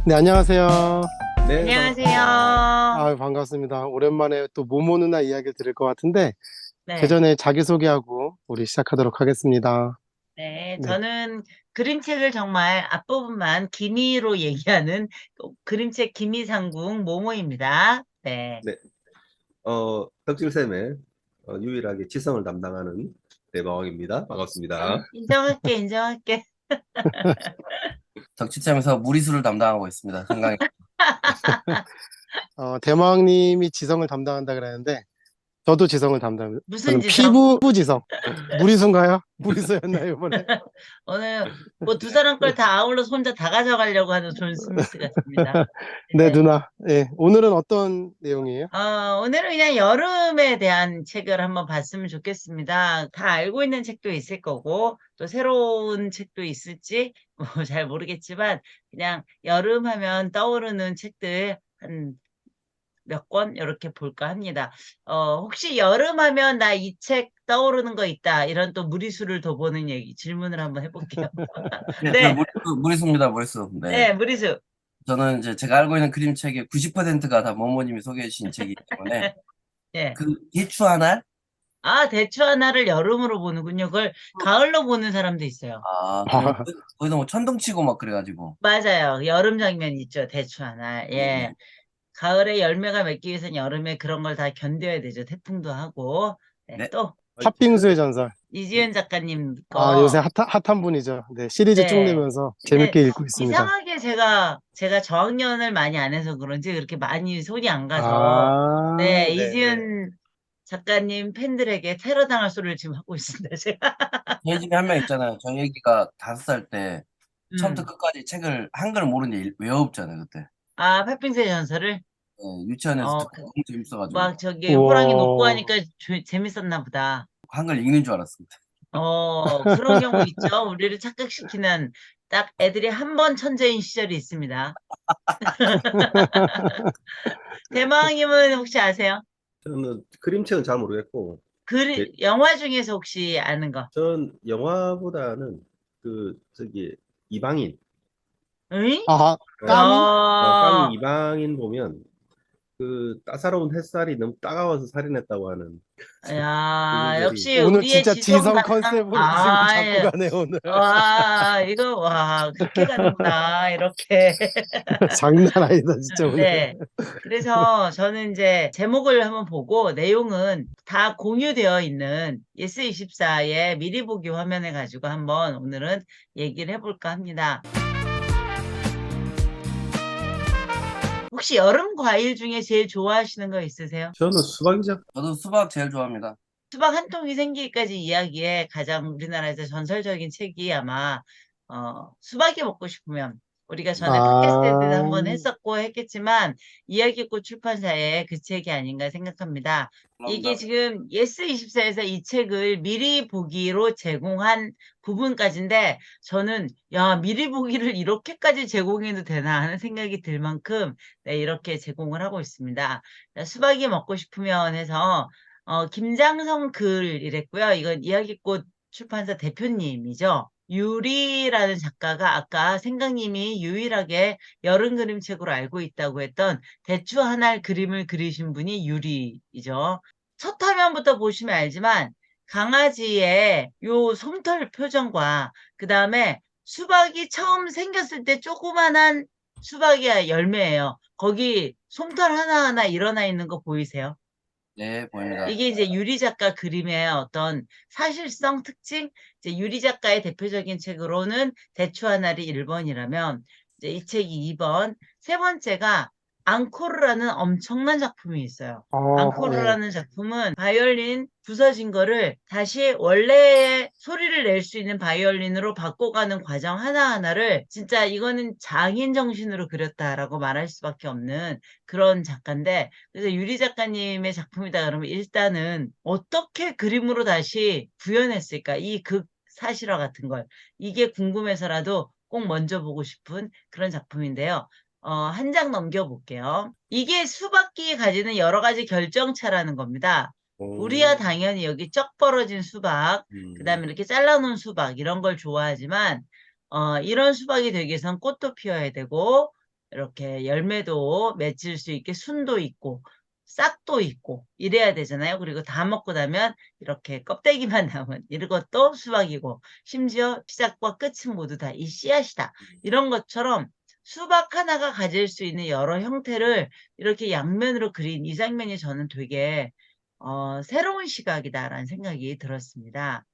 네, 안녕하세요. 네, 안녕하세요. 반갑습니다. 오랜만에 또 모모 누나 이야기를 들을 것 같은데, 그 네, 전에 자기소개하고 우리 시작하도록 하겠습니다. 네, 네. 저는 그림책을 정말 앞부분만 기미로 얘기하는 그림책 기미상궁 모모입니다. 네, 네, 덕질쌤의 유일하게 지성을 담당하는 대마왕입니다. 반갑습니다. 인정할게. 덕치점에서 무리수를 담당하고 있습니다. 생강이. 대마왕님이 지성을 담당한다 그랬는데, 저도 지성을 담당합니다. 무슨 저는 지성? 피부 지성. 무리수인가요? 무리수였나요, 이번에? 오늘 뭐 두 사람 걸 다 아울러서 혼자 다 가져가려고 하는 존 스미스 같습니다. 네, 네. 누나. 예, 오늘은 어떤 내용이에요? 오늘은 그냥 여름에 대한 책을 한번 봤으면 좋겠습니다. 다 알고 있는 책도 있을 거고, 또 새로운 책도 있을지, 뭐 잘 모르겠지만, 그냥 여름 하면 떠오르는 책들 한 몇 권 이렇게 볼까 합니다. 혹시 여름 하면 나 이 책 떠오르는 거 있다. 이런 또 무리수를 더 보는 얘기, 질문을 한번 해볼게요. 네, 저 네, 무리수입니다. 무리수. 네. 네, 무리수. 저는 이제 제가 알고 있는 그림책의 90%가 다 모모님이 소개해 주신 책이기 때문에 네. 그 대추 하나? 대추 하나를 여름으로 보는군요. 그걸 가을로 보는 사람도 있어요. 그리고 거기서 뭐 천둥 치고 막 그래가지고. 맞아요. 여름 장면 있죠. 대추 하나. 예. 네. 가을에 열매가 맺기 위해서는 여름에 그런 걸 다 견뎌야 되죠. 태풍도 하고. 네. 네. 또 팥빙수의 전설. 이지은 작가님 요새 거. 핫한 분이죠. 네, 시리즈 쭉 네. 내면서 네. 재밌게 읽고 있습니다. 이상하게 제가 저학년을 많이 안 해서 그런지 그렇게 많이 손이 안 가서 네, 네네. 이지은 작가님 팬들에게 테러 당할 소리를 지금 하고 있습니다. 제가. 저희 집에 한 명 있잖아요. 저희 애기가 5살 때 처음부터 음. 끝까지 책을 한글 모르는데 외워봤잖아요, 그때. 팥빙수의 전설을 네, 유치원에서 어, 듣고 너무 재밌어가지고 막 저기 호랑이 녹고 우와. 하니까 재밌었나 보다. 한글 읽는 줄 알았습니다. 그런 경우 있죠. 우리를 착각시키는 딱 애들이 한 번 천재인 시절이 있습니다. 대마왕님은 혹시 아세요? 저는 그림책은 잘 모르겠고, 영화 중에서 혹시 아는 거? 전 영화보다는 이방인, 응? 아, 까미? 까미 야, 이방인 보면 그 따사로운 햇살이 너무 따가워서 살인했다고 하는 야, 부분들이, 역시 오늘 우리의 진짜 지성 지성 담당, 컨셉으로 지금 잡고 예. 가네, 오늘. 그렇게 가는구나, 이렇게. 장난 아니다, 진짜 오늘. 네. 그래서 저는 이제 제목을 한번 보고 내용은 다 공유되어 있는 예스24의 미리 보기 화면을 가지고 한번 오늘은 얘기를 해볼까 합니다. 혹시 여름 과일 중에 제일 좋아하시는 거 있으세요? 저는 수박이죠. 저도 수박 제일 좋아합니다. 수박 한 통이 생기기까지 이야기에 가장 우리나라에서 전설적인 책이 아마 수박이 먹고 싶으면 우리가 전에 팟캐스트에도 아, 한번 했었고 했겠지만 이야기꽃 출판사의 그 책이 아닌가 생각합니다. 이게 감사합니다. 지금 예스24에서 이 책을 미리 보기로 제공한 부분까지인데 저는 야 미리 보기를 이렇게까지 제공해도 되나 하는 생각이 들 만큼 네, 이렇게 제공을 하고 있습니다. 수박이 먹고 싶으면 해서 김장성 글이랬고요. 이건 이야기꽃 출판사 대표님이죠. 유리라는 작가가 아까 생강님이 유일하게 여름 그림책으로 알고 있다고 했던 대추 하나의 그림을 그리신 분이 유리이죠. 첫 화면부터 보시면 알지만 강아지의 요 솜털 표정과 그 다음에 수박이 처음 생겼을 때 조그만한 수박이 열매예요. 거기 솜털 하나하나 일어나 있는 거 보이세요? 네, 보입니다. 이게 이제 유리 작가 그림의 어떤 사실성 특징, 이제 유리 작가의 대표적인 책으로는 대추 하나리 1번이라면 이제 이 책이 2번, 세 번째가 앙코르라는 엄청난 작품이 있어요. 네. 앙코르라는 작품은 바이올린 부서진 거를 다시 원래의 소리를 낼 수 있는 바이올린으로 바꿔가는 과정 하나하나를 진짜 이거는 장인 정신으로 그렸다라고 말할 수밖에 없는 그런 작가인데 그래서 유리 작가님의 작품이다 그러면 일단은 어떻게 그림으로 다시 구현했을까? 이 극 사실화 같은 걸. 이게 궁금해서라도 꼭 먼저 보고 싶은 그런 작품인데요. 한 장 넘겨볼게요. 이게 수박기에 가지는 여러 가지 결정차라는 겁니다. 우리야 당연히 여기 쩍 벌어진 수박, 그 다음에 이렇게 잘라놓은 수박 이런 걸 좋아하지만 이런 수박이 되기 위해선 꽃도 피워야 되고 이렇게 열매도 맺을 수 있게 순도 있고 싹도 있고 이래야 되잖아요. 그리고 다 먹고 나면 이렇게 껍데기만 남은 이것도 수박이고 심지어 시작과 끝은 모두 다 이 씨앗이다. 이런 것처럼 수박 하나가 가질 수 있는 여러 형태를 이렇게 양면으로 그린 이 장면이 저는 되게 새로운 시각이다라는 생각이 들었습니다.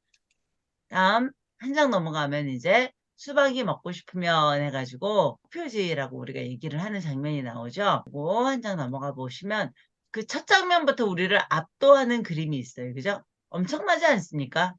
다음 한 장 넘어가면 이제 수박이 먹고 싶으면 해가지고 표지라고 우리가 얘기를 하는 장면이 나오죠. 그리고 한 장 넘어가 보시면 그 첫 장면부터 우리를 압도하는 그림이 있어요. 그죠? 엄청나지 않습니까?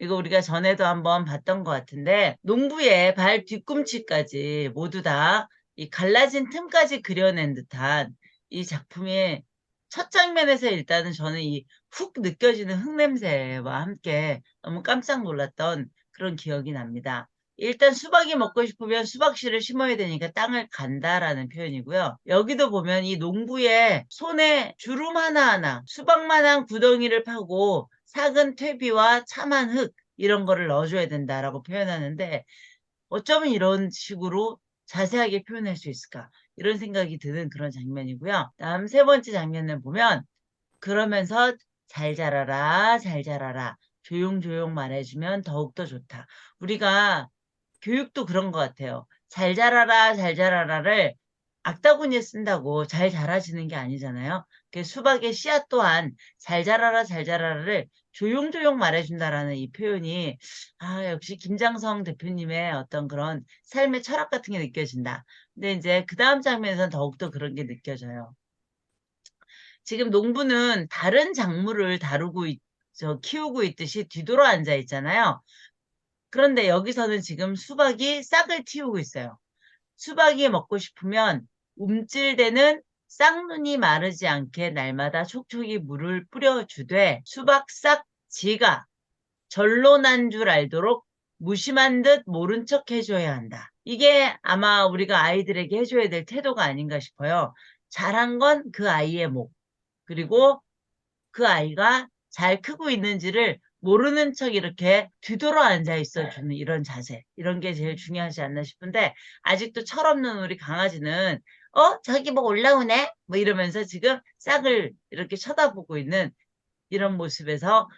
이거 우리가 전에도 한번 봤던 것 같은데 농부의 발 뒤꿈치까지 모두 다 이 갈라진 틈까지 그려낸 듯한 이 작품의 첫 장면에서 일단은 저는 이 훅 느껴지는 흙냄새와 함께 너무 깜짝 놀랐던 그런 기억이 납니다. 일단 수박이 먹고 싶으면 수박씨를 심어야 되니까 땅을 간다라는 표현이고요. 여기도 보면 이 농부의 손에 주름 하나하나 수박만한 구덩이를 파고 작은 퇴비와 참한 흙 이런 거를 넣어줘야 된다라고 표현하는데 어쩌면 이런 식으로 자세하게 표현할 수 있을까 이런 생각이 드는 그런 장면이고요. 다음 세 번째 장면을 보면 그러면서 잘 자라라 잘 자라라 조용조용 말해주면 더욱더 좋다. 우리가 교육도 그런 것 같아요. 잘 자라라 잘 자라라를 악다구니에 쓴다고 잘 자라지는 게 아니잖아요. 그 수박의 씨앗 또한 잘 자라라 잘 자라라를 조용조용 말해준다라는 이 표현이 역시 김장성 대표님의 어떤 그런 삶의 철학 같은 게 느껴진다. 근데 이제 그 다음 장면에서는 더욱더 그런 게 느껴져요. 지금 농부는 다른 작물을 키우고 있듯이 뒤돌아 앉아 있잖아요. 그런데 여기서는 지금 수박이 싹을 틔우고 있어요. 수박이 먹고 싶으면 움찔대는 쌍눈이 마르지 않게 날마다 촉촉이 물을 뿌려주되 수박싹 지가 절로 난 줄 알도록 무심한 듯 모른 척 해줘야 한다. 이게 아마 우리가 아이들에게 해줘야 될 태도가 아닌가 싶어요. 잘한 건 그 아이의 목, 그리고 그 아이가 잘 크고 있는지를 모르는 척 이렇게 뒤돌아 앉아 있어주는 이런 자세, 이런 게 제일 중요하지 않나 싶은데 아직도 철없는 우리 강아지는 저기 뭐 올라오네? 뭐 이러면서 지금 싹을 이렇게 쳐다보고 있는 이런 모습에서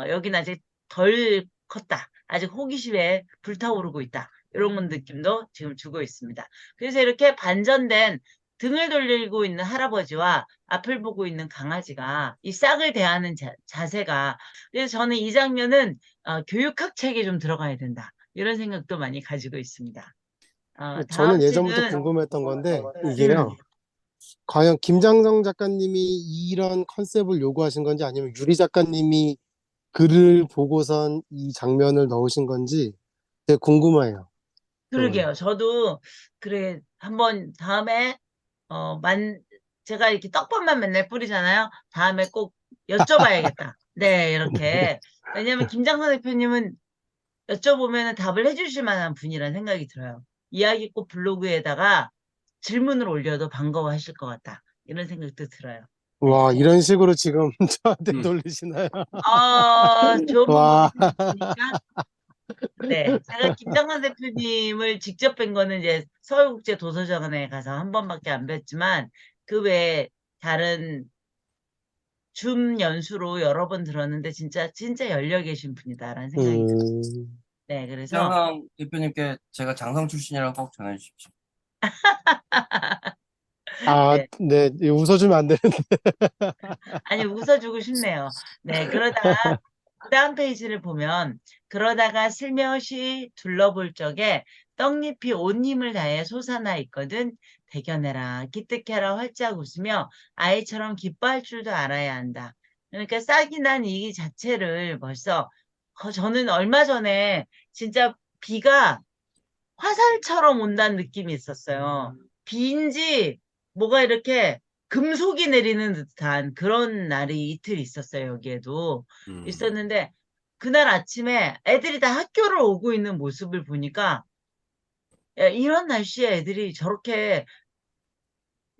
여긴 아직 덜 컸다. 아직 호기심에 불타오르고 있다. 이런 느낌도 지금 주고 있습니다. 그래서 이렇게 반전된 등을 돌리고 있는 할아버지와 앞을 보고 있는 강아지가 이 싹을 대하는 자세가 그래서 저는 이 장면은 교육학 책에 좀 들어가야 된다. 이런 생각도 많이 가지고 있습니다. 저는 다음 예전부터 책은 궁금했던 건데, 이게요. 음, 과연 김장성 작가님이 이런 컨셉을 요구하신 건지 아니면 유리 작가님이 글을 보고선 이 장면을 넣으신 건지 되게 궁금해요. 음. 그러게요. 저도 그래 한번 다음에 제가 이렇게 떡밥만 맨날 뿌리잖아요. 다음에 꼭 여쭤봐야겠다. 네, 이렇게. 왜냐면 김장선 대표님은 여쭤보면 답을 해주실 만한 분이라는 생각이 들어요. 이야기꽃 블로그에다가 질문을 올려도 반가워하실 것 같다. 이런 생각도 들어요. 네. 와, 이런 식으로 지금 저한테 음. 돌리시나요? 좋은 와, 방법이 있으니까. 네. 제가 김장관 대표님을 직접 뵌 거는 이제 서울국제도서관에 가서 한 번밖에 안 뵀지만 그 외에 다른 줌 연수로 여러 번 들었는데 진짜 열려 계신 분이다라는 생각이 들어요. 음, 네. 그래서 김장성 대표님께 제가 장성 출신이라고 꼭 전해주십시오. 아, 네. 네, 웃어주면 안 되는데. 아니 웃어주고 싶네요. 네. 그러다가 그 다음 페이지를 보면 그러다가 슬며시 둘러볼 적에 떡잎이 온 힘을 다해 솟아나 있거든. 대견해라 기특해라 활짝 웃으며 아이처럼 기뻐할 줄도 알아야 한다. 그러니까 싹이 난 이 자체를 벌써 저는 얼마 전에 진짜 비가 화살처럼 온다는 느낌이 있었어요. 비인지 뭐가 이렇게 금속이 내리는 듯한 그런 날이 이틀 있었어요. 여기에도 있었는데 그날 아침에 애들이 다 학교를 오고 있는 모습을 보니까 야, 이런 날씨에 애들이 저렇게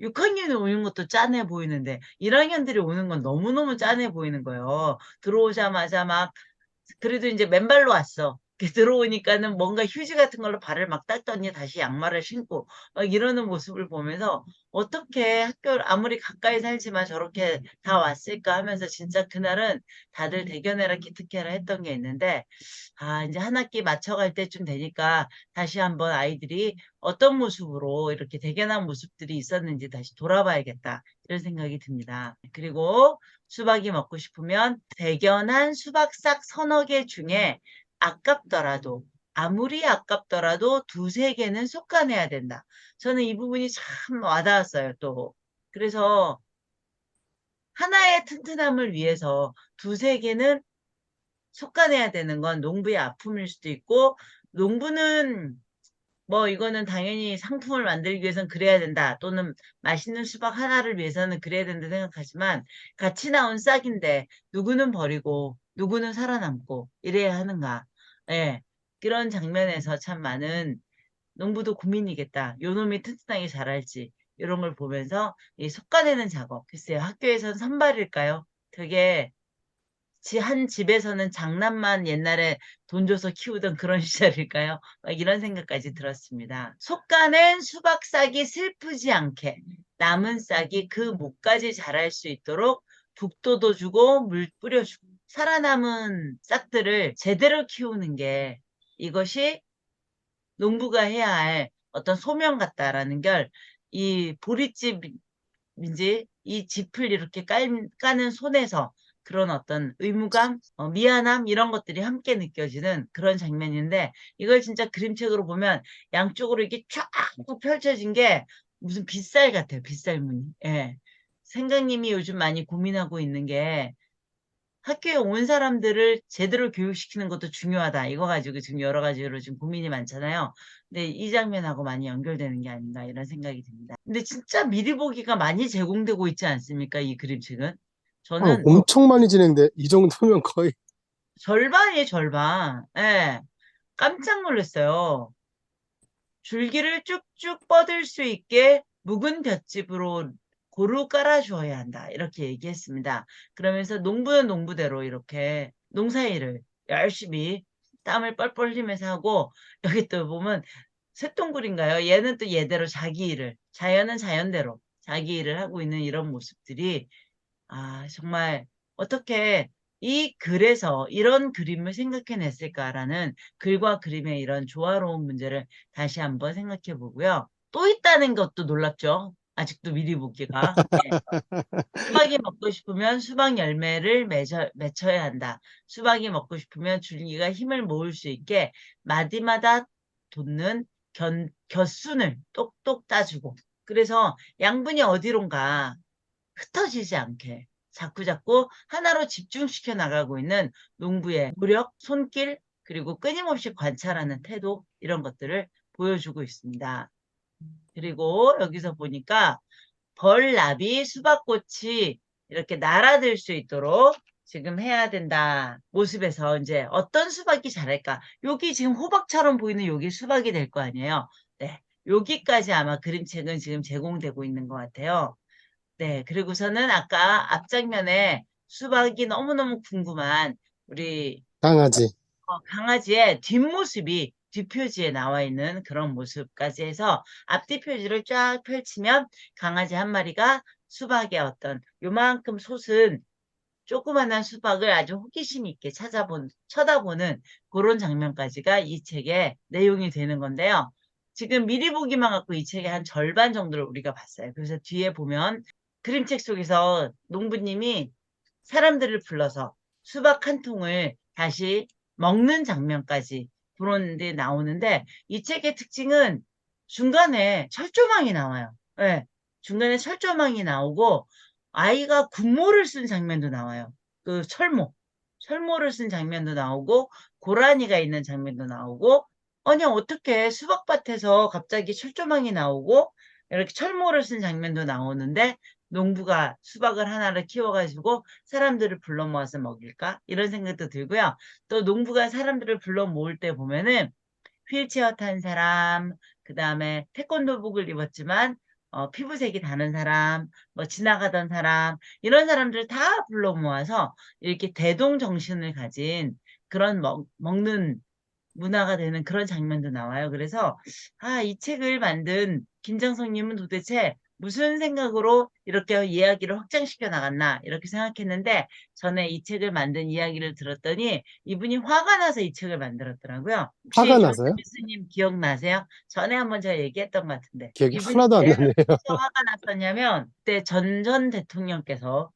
6학년이 오는 것도 짠해 보이는데 1학년들이 오는 건 너무너무 짠해 보이는 거예요. 들어오자마자 막 그래도 이제 맨발로 왔어. 이렇게 들어오니까는 뭔가 휴지 같은 걸로 발을 막 닦더니 다시 양말을 신고 막 이러는 모습을 보면서 어떻게 학교를 아무리 가까이 살지만 저렇게 다 왔을까 하면서 진짜 그날은 다들 대견해라 기특해라 했던 게 있는데 아 이제 한 학기 맞춰갈 때쯤 되니까 다시 한번 아이들이 어떤 모습으로 이렇게 대견한 모습들이 있었는지 다시 돌아봐야겠다 이런 생각이 듭니다. 그리고 수박이 먹고 싶으면 대견한 수박싹 서너 개 중에 아깝더라도 아무리 아깝더라도 두세 개는 솎아내야 된다. 저는 이 부분이 참 와닿았어요, 또. 그래서 하나의 튼튼함을 위해서 두세 개는 솎아내야 되는 건 농부의 아픔일 수도 있고, 농부는 뭐 이거는 당연히 상품을 만들기 위해서는 그래야 된다. 또는 맛있는 수박 하나를 위해서는 그래야 된다 생각하지만 같이 나온 싹인데 누구는 버리고 누구는 살아남고 이래야 하는가. 예. 그런 장면에서 참 많은 농부도 고민이겠다. 요 놈이 튼튼하게 자랄지 이런 걸 보면서 이 솎아내는 작업. 글쎄요. 학교에서는 선발일까요? 그게 한 집에서는 장난만 옛날에 돈 줘서 키우던 그런 시절일까요? 막 이런 생각까지 들었습니다. 속가는 수박 싹이 슬프지 않게 남은 싹이 그 목까지 자랄 수 있도록 북도도 주고 물 뿌려주고 살아남은 싹들을 제대로 키우는 게 이것이 농부가 해야 할 어떤 소명 같다라는 걸 이 보릿집인지 이 짚을 이렇게 까는 손에서 그런 어떤 의무감, 미안함 이런 것들이 함께 느껴지는 그런 장면인데 이걸 진짜 그림책으로 보면 양쪽으로 이렇게 쫙 펼쳐진 게 무슨 빗살 같아요. 빗살무늬. 예. 생강님이 요즘 많이 고민하고 있는 게 학교에 온 사람들을 제대로 교육시키는 것도 중요하다. 이거 가지고 지금 여러 가지로 지금 고민이 많잖아요. 근데 이 장면하고 많이 연결되는 게 아닌가 이런 생각이 듭니다. 근데 진짜 미리 보기가 많이 제공되고 있지 않습니까? 이 그림책은. 저는 엄청 많이 진행돼. 이 정도면 거의 절반이에요, 절반. 예. 깜짝 놀랐어요. 줄기를 쭉쭉 뻗을 수 있게 묵은 볏짚으로 고루 깔아주어야 한다. 이렇게 얘기했습니다. 그러면서 농부는 농부대로 이렇게 농사일을 열심히 땀을 뻘뻘 흘리면서 하고 여기 또 보면 쇳덩굴인가요? 얘는 또 얘대로 자기 일을 자연은 자연대로 자기 일을 하고 있는 이런 모습들이 아 정말 어떻게 이 글에서 이런 그림을 생각해냈을까라는 글과 그림의 이런 조화로운 문제를 다시 한번 생각해 보고요. 또 있다는 것도 놀랍죠. 아직도 미리 보기가. 네. 수박이 먹고 싶으면 수박 열매를 맺혀야 한다. 수박이 먹고 싶으면 줄기가 힘을 모을 수 있게 마디마다 돋는 곁순을 똑똑 따주고 그래서 양분이 어디론가 흩어지지 않게 자꾸자꾸 하나로 집중시켜 나가고 있는 농부의 노력, 손길, 그리고 끊임없이 관찰하는 태도 이런 것들을 보여주고 있습니다. 그리고 여기서 보니까 벌나비 수박꽃이 이렇게 날아들 수 있도록 지금 해야 된다. 모습에서 이제 어떤 수박이 자랄까? 여기 지금 호박처럼 보이는 여기 수박이 될 거 아니에요. 네. 여기까지 아마 그림책은 지금 제공되고 있는 것 같아요. 네, 그리고서는 아까 앞장면에 수박이 너무너무 궁금한 우리 강하지. 강아지의 뒷모습이 뒷표지에 나와 있는 그런 모습까지 해서 앞뒤 표지를 쫙 펼치면 강아지 한 마리가 수박의 어떤 요만큼 솟은 조그만한 수박을 아주 호기심 있게 쳐다보는 그런 장면까지가 이 책의 내용이 되는 건데요. 지금 미리 보기만 갖고 이 책의 한 절반 정도를 우리가 봤어요. 그래서 뒤에 보면 그림책 속에서 농부님이 사람들을 불러서 수박 한 통을 다시 먹는 장면까지 그런데 나오는데 이 책의 특징은 중간에 철조망이 나와요. 네, 중간에 철조망이 나오고 아이가 군모를 쓴 장면도 나와요. 그 철모를 쓴 장면도 나오고 고라니가 있는 장면도 나오고 아니 어떻게 수박밭에서 갑자기 철조망이 나오고 이렇게 철모를 쓴 장면도 나오는데 농부가 수박을 하나를 키워가지고 사람들을 불러 모아서 먹일까? 이런 생각도 들고요. 또 농부가 사람들을 불러 모을 때 보면은 휠체어 탄 사람, 그 다음에 태권도복을 입었지만 피부색이 다른 사람, 뭐 지나가던 사람, 이런 사람들을 다 불러 모아서 이렇게 대동정신을 가진 그런 먹는 문화가 되는 그런 장면도 나와요. 그래서 이 책을 만든 김장성님은 도대체 무슨 생각으로 이렇게 이야기를 확장시켜 나갔나 이렇게 생각했는데 전에 이 책을 만든 이야기를 들었더니 이분이 화가 나서 이 책을 만들었더라고요. 혹시 화가 현자 나서요? 교수님 기억나세요? 전에 한번 제가 얘기했던 것 같은데 기억이 이분이 하나도 안 왜 나네요. 화가 났었냐면 그때 전 대통령께서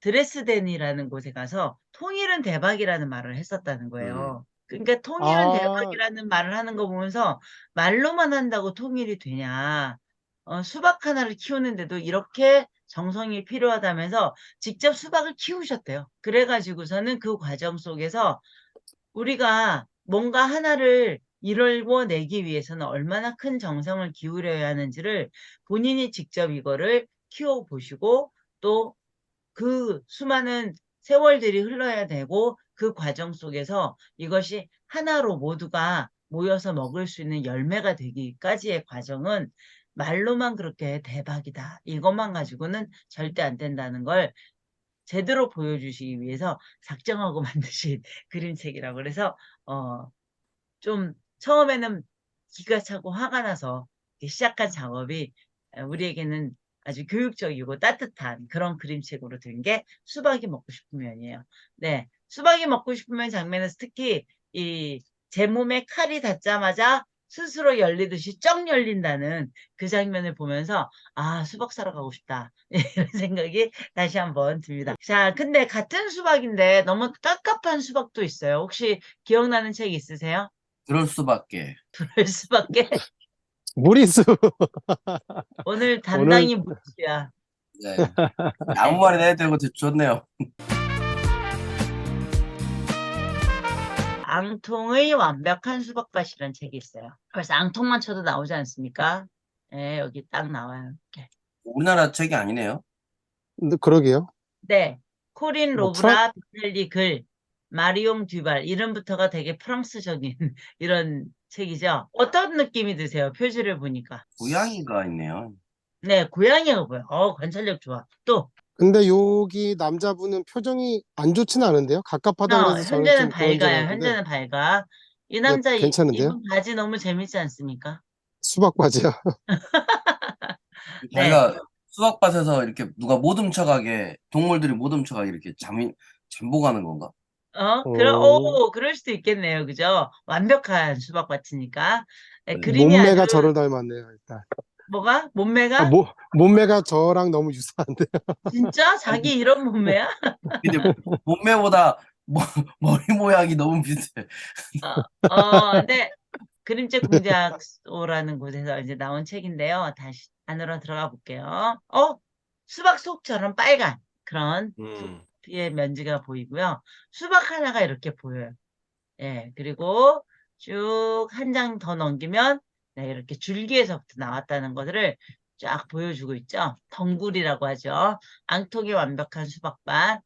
드레스덴이라는 곳에 가서 통일은 대박이라는 말을 했었다는 거예요. 그러니까 통일은 아, 대박이라는 말을 하는 거 보면서 말로만 한다고 통일이 되냐. 수박 하나를 키우는데도 이렇게 정성이 필요하다면서 직접 수박을 키우셨대요. 그래가지고서는 그 과정 속에서 우리가 뭔가 하나를 이뤄내기 위해서는 얼마나 큰 정성을 기울여야 하는지를 본인이 직접 이거를 키워보시고 또 그 수많은 세월들이 흘러야 되고 그 과정 속에서 이것이 하나로 모두가 모여서 먹을 수 있는 열매가 되기까지의 과정은 말로만 그렇게 대박이다. 이것만 가지고는 절대 안 된다는 걸 제대로 보여주시기 위해서 작정하고 만드신 그림책이라고 그래서 좀 처음에는 기가 차고 화가 나서 시작한 작업이 우리에게는 아주 교육적이고 따뜻한 그런 그림책으로 된 게 수박이 먹고 싶으면이에요. 네, 수박이 먹고 싶으면 장면에서 특히 이 제 몸에 칼이 닿자마자 스스로 열리듯이 쩍 열린다는 그 장면을 보면서 수박 사러 가고 싶다 이런 생각이 다시 한번 듭니다. 자, 근데 같은 수박인데 너무 깝깝한 수박도 있어요. 혹시 기억나는 책 있으세요? 그럴 수밖에. 그럴 수밖에. 무리수. 오늘 오늘, 담당이 무리수야. 네. 아무 말이나 해도 되고 좋네요. 앙통의 완벽한 수박밭이라는 책이 있어요. 그래서 앙통만 쳐도 나오지 않습니까? 네, 여기 딱 나와요. 이렇게. 우리나라 책이 아니네요. 근데 그러게요. 네, 코린 뭐, 로브라 비텔리 글, 마리옹 듀발 이름부터가 되게 프랑스적인 이런 책이죠. 어떤 느낌이 드세요? 표지를 보니까. 고양이가 있네요. 네, 고양이가 보여. 관찰력 좋아. 또 근데 여기 남자분은 표정이 안 좋지는 않은데요? 갑갑하다 그래서 저는 현재는 좀 그런 줄 밝아요. 알았는데, 현재는 밝아. 이 네, 남자 괜찮은데요? 입은 바지 너무 재밌지 않습니까? 수박 바지요. 네. 자기가 수박밭에서 이렇게 누가 못 훔쳐가게, 동물들이 못 훔쳐가게 이렇게 잠복하는 건가? 어, 그럴 수도 있겠네요. 그죠? 완벽한 수박밭이니까. 네, 네. 그림이 아주, 몸매가 저를 닮았네요, 일단. 뭐가? 아, 몸매가? 몸매가 저랑 너무 유사한데. 진짜? 자기 이런 몸매야? 근데 몸매보다 머리 모양이 너무 비슷해. 네. 그림책 공작소라는 곳에서 이제 나온 책인데요. 다시 안으로 들어가 볼게요. 수박 속처럼 빨간 그런 의 면지가 보이고요. 수박 하나가 이렇게 보여요. 예, 그리고 쭉 한 장 더 넘기면 네, 이렇게 줄기에서부터 나왔다는 것들을 쫙 보여주고 있죠. 덩굴이라고 하죠. 앙통이 완벽한 수박밭.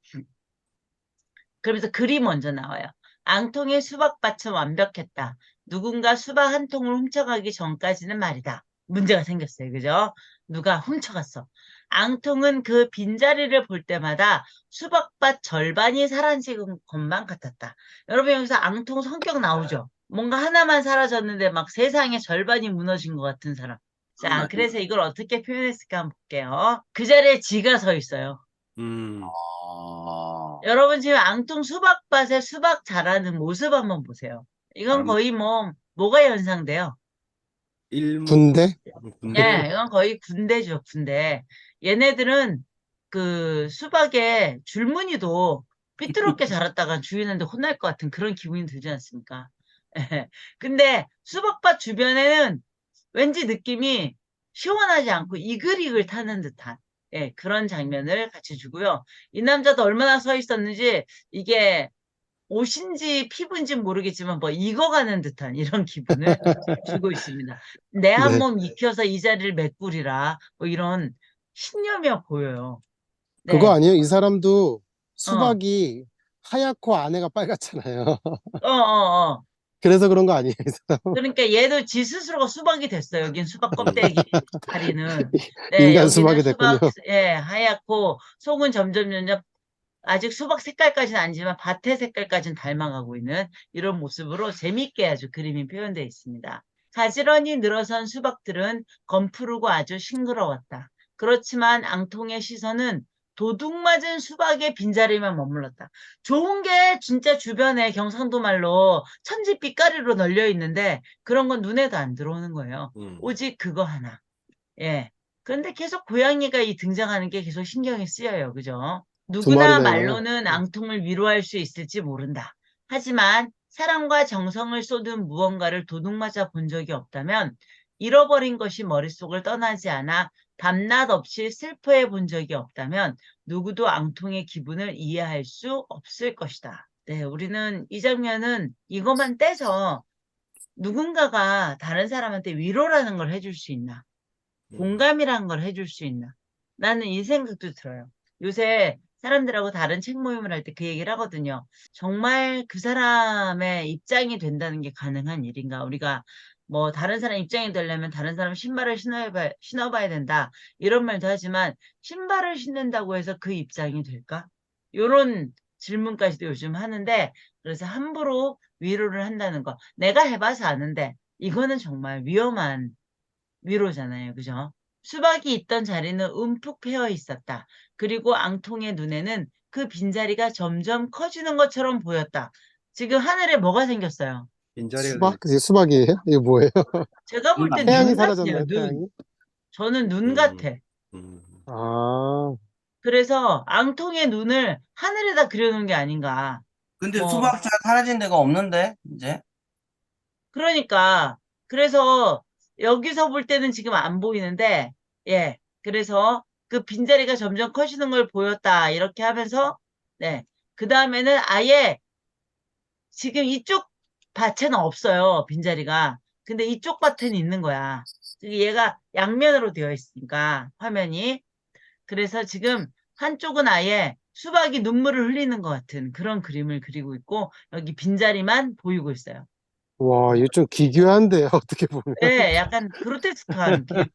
그러면서 글이 먼저 나와요. 앙통의 수박밭은 완벽했다. 누군가 수박 한 통을 훔쳐가기 전까지는 말이다. 문제가 생겼어요. 그죠? 누가 훔쳐갔어. 앙통은 그 빈자리를 볼 때마다 수박밭 절반이 사라진 것만 같았다. 여러분 여기서 앙통 성격 나오죠? 뭔가 하나만 사라졌는데 막 세상의 절반이 무너진 것 같은 사람. 자, 그래서 이걸 어떻게 표현했을까 한번 볼게요. 그 자리에 지가 서 있어요. 아, 여러분 지금 앙통 수박밭에 수박 자라는 모습 한번 보세요. 이건 거의 뭐가 연상돼요? 일목 군대? 군대. 예, 이건 거의 군대죠, 군대. 얘네들은 그 수박에 줄무늬도 삐뚤게 자랐다가 주인한테 혼날 것 같은 그런 기분이 들지 않습니까? 예. 근데 수박밭 주변에는 왠지 느낌이 시원하지 않고 이글이글 타는 듯한 그런 장면을 같이 주고요. 이 남자도 얼마나 서 있었는지 이게 옷인지 피부인지 모르겠지만 뭐 익어가는 듯한 이런 기분을 주고 있습니다. 내 한 네. 몸 익혀서 이 자리를 메꾸리라 뭐 이런 신념이 보여요. 그거 네. 아니에요? 이 사람도 어. 수박이 하얗고 안에가 빨갛잖아요. 어, 어, 어. 그래서 그런 거 아니에요, 이 사람? 그러니까 얘도 지 스스로가 수박이 됐어요. 여긴 수박 껍데기, 다리는. 네, 인간 여기는 수박이 됐군요. 수박, 하얗고 속은 점점 아직 수박 색깔까지는 아니지만 밭의 색깔까지는 닮아가고 있는 이런 모습으로 재미있게 아주 그림이 표현되어 있습니다. 가지런히 늘어선 수박들은 검푸르고 아주 싱그러웠다. 그렇지만 앙통의 시선은 도둑 맞은 수박의 빈자리만 머물렀다. 좋은 게 진짜 주변에 경상도 말로 천지빛가리로 널려 있는데 그런 건 눈에도 안 들어오는 거예요. 오직 그거 하나. 예. 그런데 계속 고양이가 이 등장하는 게 계속 신경이 쓰여요. 그죠? 두 누구나 마리나 있나요? 말로는 앙통을 위로할 수 있을지 모른다. 하지만 사랑과 정성을 쏟은 무언가를 도둑맞아 본 적이 없다면 잃어버린 것이 머릿속을 떠나지 않아 밤낮 없이 슬퍼해 본 적이 없다면 누구도 앙통의 기분을 이해할 수 없을 것이다. 네, 우리는 이 장면은 이것만 떼서 누군가가 다른 사람한테 위로라는 걸 해줄 수 있나? 공감이라는 걸 해줄 수 있나? 나는 이 생각도 들어요. 요새 사람들하고 다른 책 모임을 할 때 그 얘기를 하거든요. 정말 그 사람의 입장이 된다는 게 가능한 일인가? 우리가 뭐 다른 사람 입장이 되려면 다른 사람 신발을 신어봐야 된다. 이런 말도 하지만 신발을 신는다고 해서 그 입장이 될까? 요런 질문까지도 요즘 하는데 그래서 함부로 위로를 한다는 거. 내가 해봐서 아는데 이거는 정말 위험한 위로잖아요. 그죠? 수박이 있던 자리는 움푹 패여 있었다. 그리고 앙통의 눈에는 그 빈자리가 점점 커지는 것처럼 보였다. 지금 하늘에 뭐가 생겼어요? 빈자리가 수박? 이게 수박이에요? 이게 뭐예요? 제가 볼 때 태양이 눈 같아요. 사라졌나요? 눈. 태양이? 저는 눈 음. 같아. 음. 아, 그래서 앙통의 눈을 하늘에다 그려놓은 게 아닌가. 근데 뭐 수박 잘 사라진 데가 없는데 이제. 그러니까 그래서 여기서 볼 때는 지금 안 보이는데 예 그래서 그 빈자리가 점점 커지는 걸 보였다 이렇게 하면서 네 그 다음에는 아예 지금 이쪽 밭에는 없어요 빈자리가 근데 이쪽 밭에는 있는 거야 얘가 양면으로 되어 있으니까 화면이 그래서 지금 한쪽은 아예 수박이 눈물을 흘리는 것 같은 그런 그림을 그리고 있고 여기 빈자리만 보이고 있어요. 와, 이거 좀 기괴한데요, 어떻게 보면. 네, 약간 그로테스크한 기분을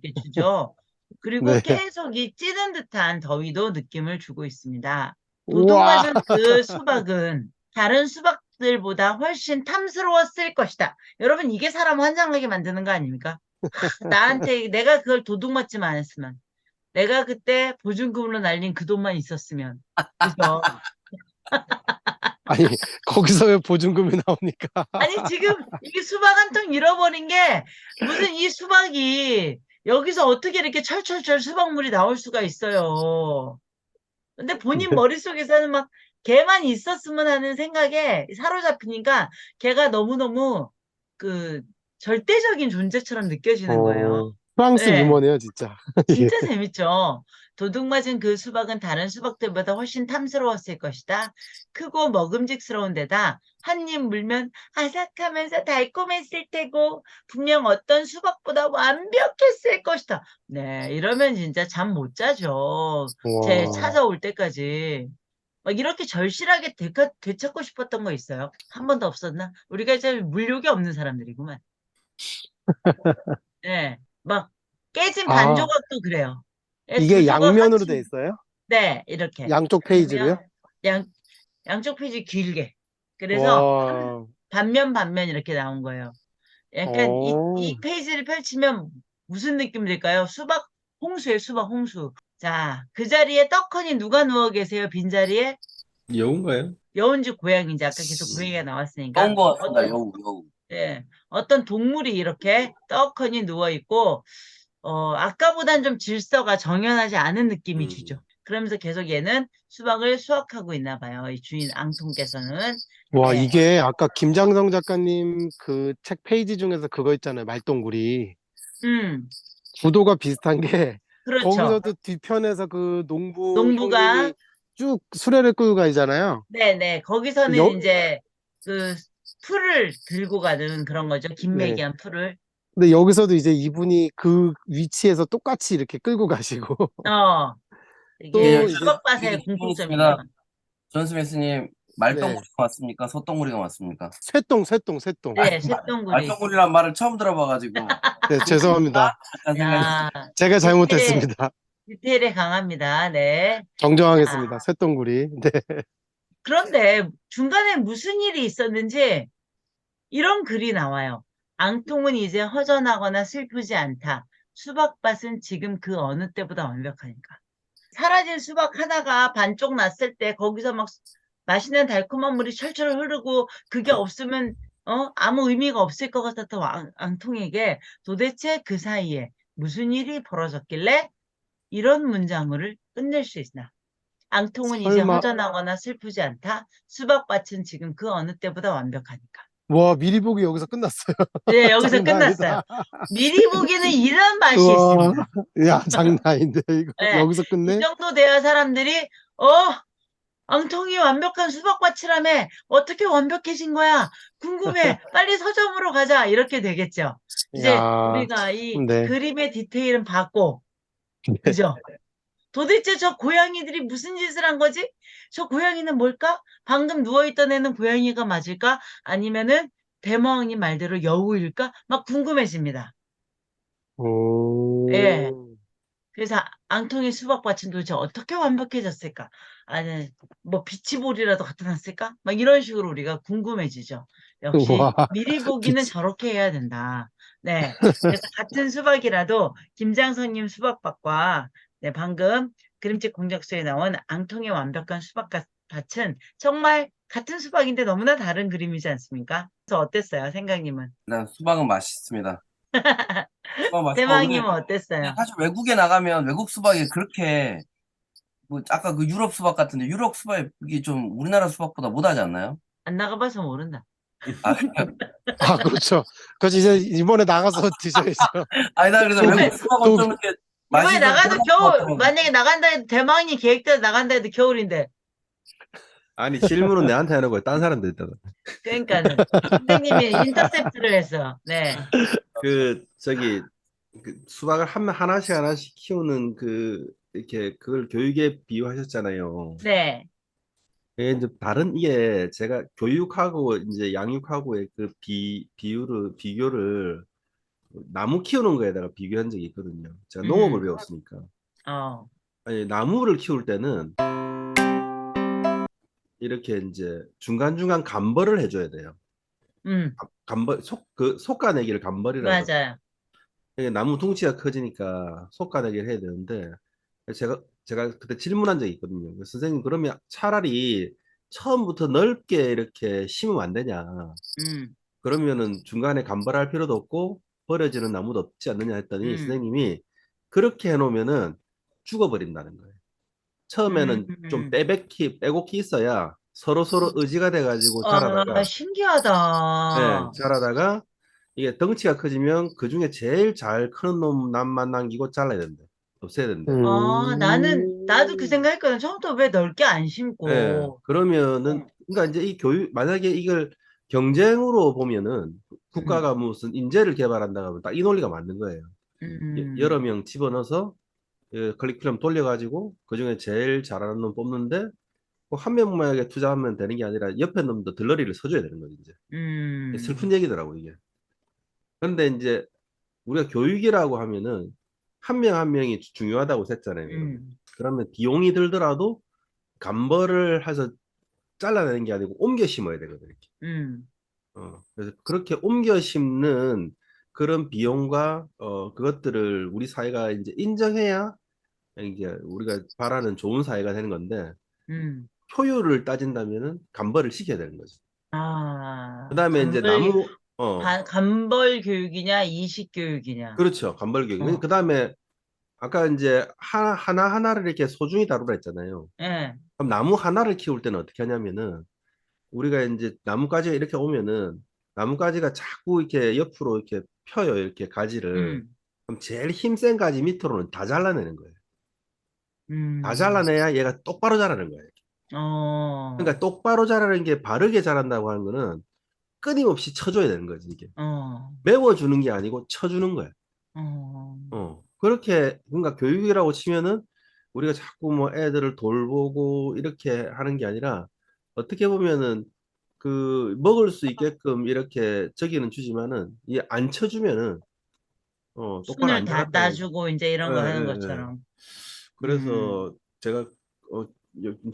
이렇게 주죠. 그리고 네. 계속 이 찌는 듯한 더위도 느낌을 주고 있습니다. 우와, 도둑맞은 그 수박은 다른 수박들보다 훨씬 탐스러웠을 것이다. 여러분, 이게 사람 환장하게 만드는 거 아닙니까? 나한테 내가 그걸 도둑맞지만 않았으면, 내가 그때 보증금으로 날린 그 돈만 있었으면, 그죠? 아니, 거기서 왜 보증금이 나옵니까? 아니, 지금 이게 수박 한 통 잃어버린 게 무슨 이 수박이 여기서 어떻게 이렇게 철철철 수박물이 나올 수가 있어요. 근데 본인 머릿속에서는 막 걔만 있었으면 하는 생각에 사로잡히니까 걔가 너무너무 그 절대적인 존재처럼 느껴지는 거예요. 프랑스 네. 유머네요, 진짜. 이게. 진짜 재밌죠. 도둑 맞은 그 수박은 다른 수박들보다 훨씬 탐스러웠을 것이다. 크고 먹음직스러운 데다 한 입 물면 아삭하면서 달콤했을 테고 분명 어떤 수박보다 완벽했을 것이다. 네, 이러면 진짜 잠 못 자죠. 제 와, 찾아올 때까지. 막 이렇게 절실하게 되찾고 싶었던 거 있어요? 한 번도 없었나? 우리가 이제 물욕이 없는 사람들이구만. 네, 막 깨진 아, 반조각도 그래요. 예, 두 이게 조각 양면으로 돼 합치면 있어요? 네, 이렇게. 양쪽 그러면 페이지로요? 양쪽 페이지 길게. 그래서 와, 반면 이렇게 나온 거예요. 약간 이 페이지를 펼치면 무슨 느낌 들까요? 수박 홍수예요, 수박 홍수. 자, 그 자리에 떡하니 누가 누워 계세요? 빈자리에? 여운가요? 여운지 고양인지 아까 계속 고양이가 나왔으니까 좋은 거 같습니다. 여우. 예, 어떤 동물이 이렇게 떡하니 누워 있고 아까보단 좀 질서가 정연하지 않은 느낌이 주죠. 그러면서 계속 얘는 수박을 수확하고 있나 봐요. 이 주인 앙통께서는. 와, 네. 이게 아까 김장성 작가님 그 책 페이지 중에서 그거 있잖아요, 말동구리. 구도가 비슷한 게, 그렇죠. 거기서도 뒤편에서 그 농부 농부가 형님이 쭉 수레를 끌고 가잖아요. 네네 거기서는 여- 이제 그 풀을 들고 가는 그런 거죠. 네. 김매기한 풀을. 근데 여기서도 이제 이분이 그 위치에서 똑같이 이렇게 끌고 가시고, 이게 또 이제 수박밭의 공통점이네요. 존스미스님, 네, 말똥구리가 맞습니까? 소똥구리가 맞습니까? 쇳동. 네, 쇳덩구리. 말똥구리란 말을 처음 들어봐가지고. 네, 죄송합니다. 약간 생각이 야, 제가 그때 잘못했습니다. 디테일에 강합니다. 네. 정정하겠습니다. 자, 쇳덩구리. 네. 그런데 중간에 무슨 일이 있었는지 이런 글이 나와요. 앙통은 이제 허전하거나 슬프지 않다. 수박밭은 지금 그 어느 때보다 완벽하니까. 사라진 수박 하나가 반쪽 났을 때 거기서 막 맛있는 달콤한 물이 철철 흐르고 그게 없으면 아무 의미가 없을 것 같았던 앙통에게 도대체 그 사이에 무슨 일이 벌어졌길래 이런 문장을 끝낼 수 있나? 앙통은 이제 설마, 허전하거나 슬프지 않다. 수박밭은 지금 그 어느 때보다 완벽하니까. 와, 미리 보기 여기서 끝났어요. 네, 여기서 장난 끝났어요. 아니다. 미리 보기는 이런 맛이 와, 있습니다. 야, 장난 아닌데, 이거. 네, 여기서 이 끝내? 정도 돼야 사람들이 앙통이 완벽한 수박밭이라며 어떻게 완벽해진 거야? 궁금해. 빨리 서점으로 가자. 이렇게 되겠죠. 이제 야, 우리가 이 네. 그림의 디테일은 봤고, 그죠? 도대체 저 고양이들이 무슨 짓을 한 거지? 저 고양이는 뭘까? 방금 누워있던 애는 고양이가 맞을까? 아니면은 대머왕님 말대로 여우일까? 막 궁금해집니다. 예. 오, 그래서 앙통의 수박밭은 도대체 어떻게 완벽해졌을까? 아니, 뭐 비치볼이라도 갖다 놨을까? 막 이런 식으로 우리가 궁금해지죠. 역시 와, 미리 보기는 빛이. 저렇게 해야 된다. 네. 그래서 같은 수박이라도 김장선님 수박밭과 네, 방금 그림책 공작소에 나온 앙통의 완벽한 수박밭은 정말 같은 수박인데 너무나 다른 그림이지 않습니까? 그래서 어땠어요, 생각님은? 난 수박은 맛있습니다. 수박 맛있고 근데 대망님은 어땠어요? 사실 외국에 나가면 외국 수박이 그렇게 뭐 아까 그 유럽 수박 같은데 유럽 수박이 좀 우리나라 수박보다 못하지 않나요? 안 나가봐서 모른다. 아, 그래요? 아, 그렇죠. 그래서 이제 이번에 나가서 드셔야죠. 아니 나 그래서 외국 이번에 수박은 독, 좀 이렇게 이번에 맛이 좀 나가도 별로인 것 겨울, 같더라고요. 만약에 나간다 해도 대망이 계획대로 나간다 해도 겨울인데. 아니, 질문은 내한테 하는 거야. 딴 사람들 있다가. 그러니까는. 선생님이 인터셉트를 했어. 네. 저기, 수박을 하나씩 하나씩 키우는 이렇게 그걸 교육에 비유하셨잖아요. 네. 이제 다른 이게 제가 교육하고 이제 양육하고의 비교를 나무 키우는 거에다가 비교한 적이 있거든요. 제가 농업을 음. 배웠으니까. 어. 아니, 나무를 키울 때는 이렇게 이제 중간중간 감벌을 해줘야 돼요. 음. 속가내기를 감벌이라 그래요. 맞아요. 이게 나무 둥치가 커지니까 속가내기를 해야 되는데 제가 그때 질문한 적이 있거든요. 선생님 그러면 차라리 처음부터 넓게 이렇게 심으면 안 되냐? 음. 그러면은 중간에 감벌할 필요도 없고 버려지는 나무도 없지 않느냐 했더니 음. 선생님이 그렇게 해놓으면은 죽어버린다는 거예요. 처음에는 좀 음. 빼곡히 있어야 서로 의지가 돼가지고 아, 자라다가 예, 신기하다. 자라다가 이게 덩치가 커지면 그 중에 제일 잘 크는 놈만 남기고 잘라야 된대. 없애야 된대. 나도 그 생각했거든. 처음부터 왜 넓게 안 예, 심고. 그러면은 그러니까 이제 이 교육 만약에 이걸 경쟁으로 보면은 음. 국가가 무슨 인재를 개발한다고 하면 딱 이 논리가 맞는 거예요. 여러 음. 명 집어넣어서 커리큘럼 돌려가지고 그 중에 제일 잘하는 놈 뽑는데 꼭 한 명만에게 투자하면 되는 게 아니라 옆에 놈도 들러리를 서줘야 되는 거죠, 이제. 슬픈 음. 얘기더라고, 이게. 그런데 이제 우리가 교육이라고 하면은 한 명 한 명이 중요하다고 했잖아요. 음. 그러면 비용이 들더라도 감벌을 해서 잘라내는 게 아니고 옮겨 심어야 되거든요. 이렇게. 음. 그래서 그렇게 옮겨 심는 그런 비용과 그것들을 우리 사회가 이제 인정해야 이게 우리가 바라는 좋은 사회가 되는 건데 음. 효율을 따진다면은 감벌을 시켜야 되는 거죠. 그다음에 이제 감벌, 나무 감벌 교육이냐, 이식 교육이냐. 그렇죠. 감벌 교육. 어. 그다음에 아까 이제 하나하나를 이렇게 소중히 다루라 했잖아요. 예. 그럼 나무 하나를 키울 때는 어떻게 하냐면은 우리가 이제 나뭇가지가 이렇게 오면은 나뭇가지가 자꾸 이렇게 옆으로 이렇게 펴요. 이렇게 가지를. 음. 그럼 제일 힘센 가지 밑으로는 다 잘라내는 거예요. 다 음. 잘라내야 얘가 똑바로 자라는 거예요. 어. 그러니까 똑바로 자라는 게 바르게 자란다고 하는 거는 끊임없이 쳐줘야 되는 거지, 이게. 어. 메워주는 게 아니고 쳐주는 거야. 어. 그렇게, 그러니까 교육이라고 치면은 우리가 자꾸 뭐 애들을 돌보고 이렇게 하는 게 아니라 어떻게 보면은 먹을 수 있게끔 이렇게 저기는 주지만은 이 안 쳐주면은 똑바로 손을 안 다 자란다는. 따주고 이제 이런 예, 거 하는 예, 예. 것처럼. 그래서 제가 요즘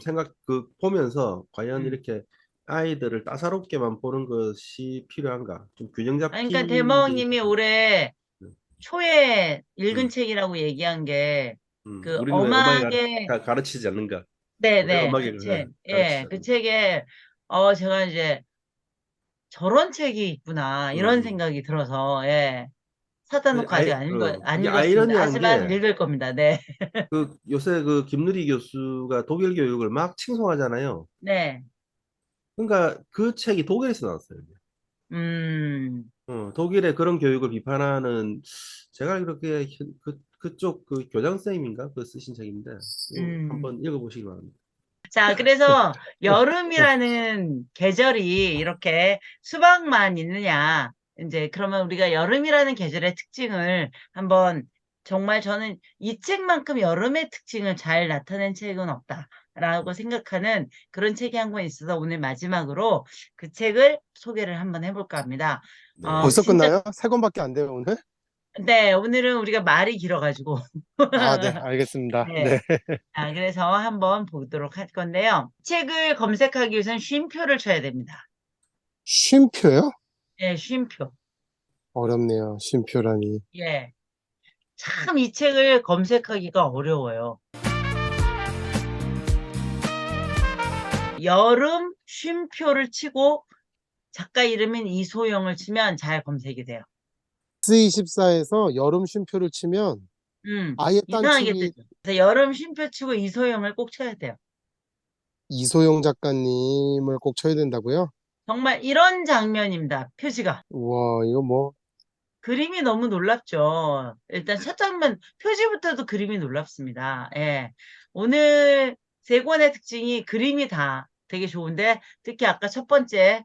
보면서 과연 음. 이렇게 아이들을 따사롭게만 보는 것이 필요한가? 좀 균형 그러니까 잡힌 게 대마왕님이 올해 음. 초에 읽은 음. 책이라고 얘기한 게 그 우리는 왜 엄하게 엄하게 가르치지 않는가? 왜 네네 엄하게 그 책, 가르치지 그 않는가? 책에 제가 이제 저런 책이 있구나 이런 음. 생각이 들어서 사다 놓고 아직 안 이게 읽었습니다. 아이러니한 하지만 게 읽을 겁니다. 네, 요새 김누리 교수가 독일 교육을 막 칭송하잖아요. 네, 그러니까 그 책이 독일에서 나왔어요. 음, 독일의 그런 교육을 비판하는 제가 알기로 그쪽 그 교장 선생님인가 그 쓰신 책인데 음. 한번 읽어보시기 바랍니다. 자, 그래서 여름이라는 계절이 이렇게 수박만 있느냐. 이제 그러면 우리가 여름이라는 계절의 특징을 한번 정말 저는 이 책만큼 여름의 특징을 잘 나타낸 책은 없다라고 생각하는 그런 책이 한 권 있어서 오늘 마지막으로 그 책을 소개를 한번 해볼까 합니다. 네. 벌써 진짜, 끝나요? 세 권밖에 안 돼요, 오늘? 네, 오늘은 우리가 말이 길어가지고. 아, 네, 알겠습니다. 네. 네. 그래서 한번 보도록 할 건데요. 책을 검색하기 위해서는 쉼표를 쳐야 됩니다. 쉼표요? 예, 쉼표. 어렵네요, 쉼표라니. 예. 참 이 책을 검색하기가 어려워요. 여름 쉼표를 치고 작가 이름인 이소영을 치면 잘 검색이 돼요. S24에서 여름 쉼표를 치면 아예 딴 이상하게 책이 뜨죠. 그래서 여름 쉼표 치고 이소영을 꼭 쳐야 돼요. 이소영 작가님을 꼭 쳐야 된다고요? 정말 이런 장면입니다. 표지가. 우와, 이거 뭐, 그림이 너무 놀랍죠. 일단 첫 장면 표지부터도 그림이 놀랍습니다. 예. 오늘 세 권의 특징이 그림이 다 되게 좋은데 특히 아까 첫 번째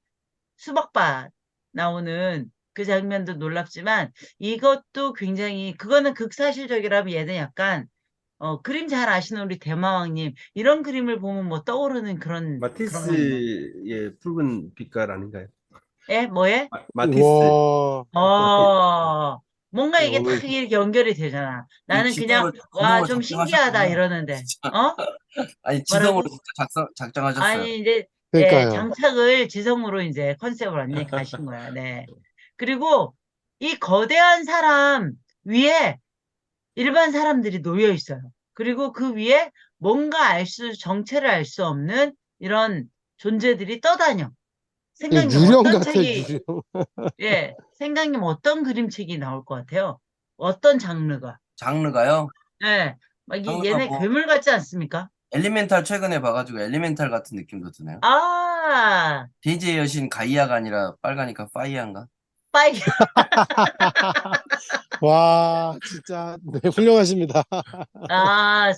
수박밭 나오는 그 장면도 놀랍지만 이것도 굉장히 그거는 극사실적이라면 얘는 약간 그림 잘 아시는 우리 대마왕님 이런 그림을 보면 뭐 떠오르는 그런 거 있나요? 마티스의 붉은 빛깔 아닌가요? 예? 뭐예? 마티스. 우와, 뭔가 이게 오늘 딱 이렇게 연결이 되잖아. 이 나는 그냥, 와, 지성을 좀 신기하다 작정하셨구나. 이러는데, 진짜. 어? 아니, 지성으로 뭐라고? 진짜 작정하셨어요. 아니, 이제, 그러니까요. 장착을 지성으로 이제 컨셉을 완전히 가신 거야, 네. 그리고 이 거대한 사람 위에 일반 사람들이 놓여 있어요. 그리고 그 위에 뭔가 정체를 알 수 없는 이런 존재들이 떠다녀. 이거 생각님 유령 어떤 같아, 책이 유령. 생각님 어떤 그림책이 나올 것 같아요? 어떤 장르가? 장르가요? 예, 막 장르가 얘네 뭐, 괴물 같지 않습니까? 엘리멘탈 최근에 봐가지고 엘리멘탈 같은 느낌도 드네요. 아, 제이제이 여신 가이아가 아니라 빨가니까 파이아인가? 빨리, 와, 진짜, 네, 훌륭하십니다.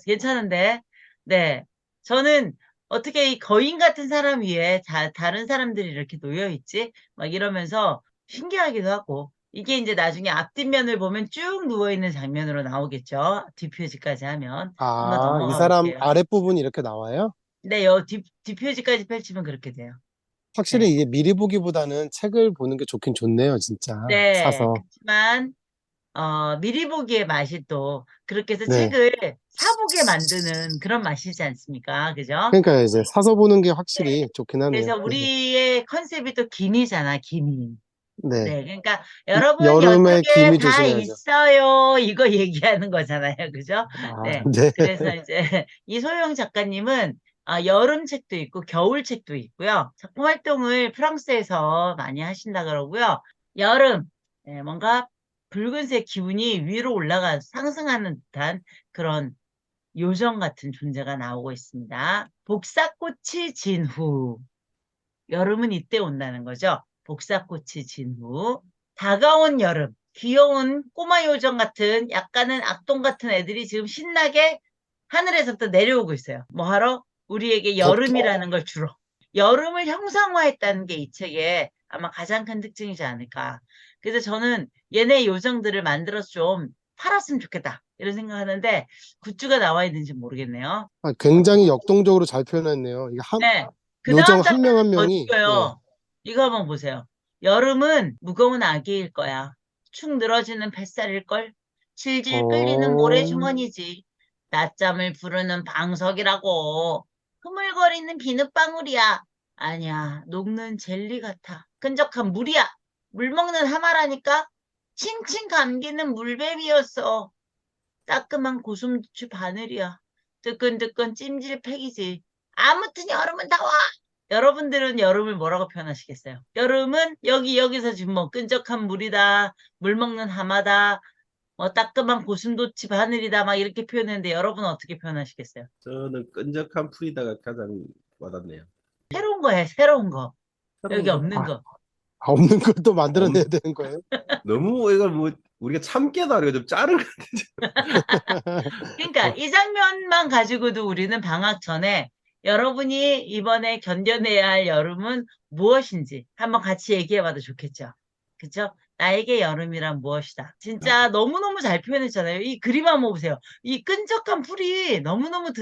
괜찮은데. 네. 저는 어떻게 이 거인 같은 사람 위에 다른 사람들이 이렇게 놓여 있지? 막 이러면서 신기하기도 하고. 이게 이제 나중에 앞뒷면을 보면 쭉 누워있는 장면으로 나오겠죠. 뒷표지까지 하면. 한번 아, 이 넘어가 사람 볼게요. 아랫부분이 이렇게 나와요? 네, 뒷표지까지 펼치면 그렇게 돼요. 확실히 네. 이게 미리 보기보다는 책을 보는 게 좋긴 좋네요, 진짜. 네. 사서. 그렇지만, 미리 보기의 맛이 또 그렇게 해서 네. 책을 사보게 만드는 그런 맛이지 않습니까? 그죠? 그러니까 이제 사서 보는 게 확실히 네. 좋긴 하네요. 그래서 네. 우리의 컨셉이 또 김이잖아, 김이. 네. 네. 그러니까 여러분 여름에 여쪽에 기미 다 조심해야죠. 있어요. 이거 얘기하는 거잖아요. 그죠? 아, 네. 네. 그래서 이제 이소영 작가님은 여름 책도 있고 겨울 책도 있고요. 작품 활동을 프랑스에서 많이 하신다 그러고요. 여름, 뭔가 붉은색 기운이 위로 올라가 상승하는 듯한 그런 요정 같은 존재가 나오고 있습니다. 복사꽃이 진 후. 여름은 이때 온다는 거죠. 복사꽃이 진 후. 다가온 여름. 귀여운 꼬마 요정 같은 약간은 악동 같은 애들이 지금 신나게 하늘에서부터 내려오고 있어요. 뭐 하러? 우리에게 덥게. 여름이라는 걸 주러. 여름을 형상화했다는 게 이 책의 아마 가장 큰 특징이지 않을까. 그래서 저는 얘네 요정들을 만들어서 좀 팔았으면 좋겠다. 이런 생각하는데 굿즈가 나와 있는지 모르겠네요. 아, 굉장히 역동적으로 잘 표현했네요. 이게 네. 그 요정 다음 한 명 한 장면은 더 명이, 예. 죽여요. 이거 한번 보세요. 여름은 무거운 아기일 거야. 축 늘어지는 뱃살일걸. 질질 끌리는 어, 모래주머니지. 낮잠을 부르는 방석이라고. 흐물거리는 비눗방울이야. 아니야, 녹는 젤리 같아. 끈적한 물이야. 물 먹는 하마라니까. 칭칭 감기는 물뱀이었어. 따끔한 고슴도치 바늘이야. 뜨끈뜨끈 찜질팩이지. 아무튼 여름은 더워. 여러분들은 여름을 뭐라고 표현하시겠어요? 여름은 여기서 지금 뭐 끈적한 물이다, 물 먹는 하마다, 뭐 따끔한 고슴도치 바늘이다 막 이렇게 표현했는데 여러분은 어떻게 표현하시겠어요? 저는 끈적한 풀이다가 가장 와닿네요. 새로운 거예요, 새로운 거. 여기 새로운 없는 거? 거. 없는 것도 만들어내야 되는 거예요? 너무 이걸 뭐 우리가 참깨다 그래가 좀 자르는 그러니까 이 장면만 가지고도 우리는 방학 전에 여러분이 이번에 견뎌내야 할 여름은 무엇인지 한번 같이 얘기해봐도 좋겠죠. 그쵸? 나에게 여름이란 무엇이다. 진짜 너무너무 잘 표현했잖아요. 이 그림 한번 보세요. 이 끈적한 풀이 너무너무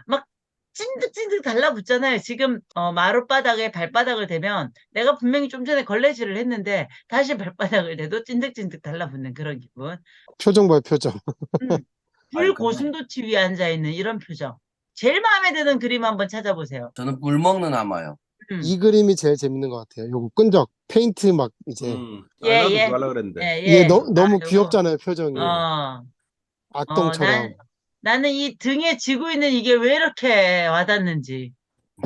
막 찐득찐득 달라붙잖아요. 지금 마룻바닥에 발바닥을 대면 내가 분명히 좀 전에 걸레질을 했는데 다시 발바닥을 대도 찐득찐득 달라붙는 그런 기분. 표정 봐요, 표정. 불 근데 고슴도치 위에 앉아있는 이런 표정. 제일 마음에 드는 그림 한번 찾아보세요. 저는 물 먹는 하마요. 이 그림이 제일 재밌는 것 같아요. 요거 끈적, 페인트 막 이제. 예, 나도 예. 그거 하려고 그랬는데. 얘 아, 너무 요거. 귀엽잖아요, 표정이. 악동처럼. 나는 이 등에 쥐고 있는 이게 왜 이렇게 와닿는지.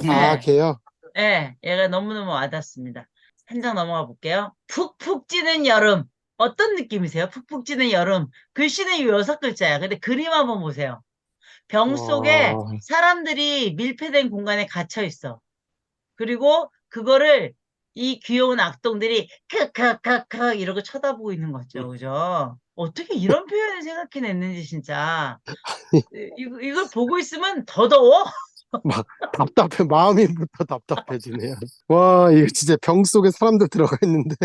아, 네. 걔요? 예, 얘가 너무너무 와닿습니다. 한 장 넘어가 볼게요. 푹푹 찌는 여름. 어떤 느낌이세요? 푹푹 찌는 여름. 글씨는 이 6글자야. 근데 그림 한번 보세요. 병 속에 와. 사람들이 밀폐된 공간에 갇혀 있어. 그리고 그거를 이 귀여운 악동들이 크크크크 이러고 쳐다보고 있는 거죠. 그죠? 어떻게 이런 표현을 생각해냈는지 진짜. 이걸 보고 있으면 더 더워? 막 마음이부터 답답해지네요. 와, 이거 진짜 병 속에 사람들 들어가 있는데.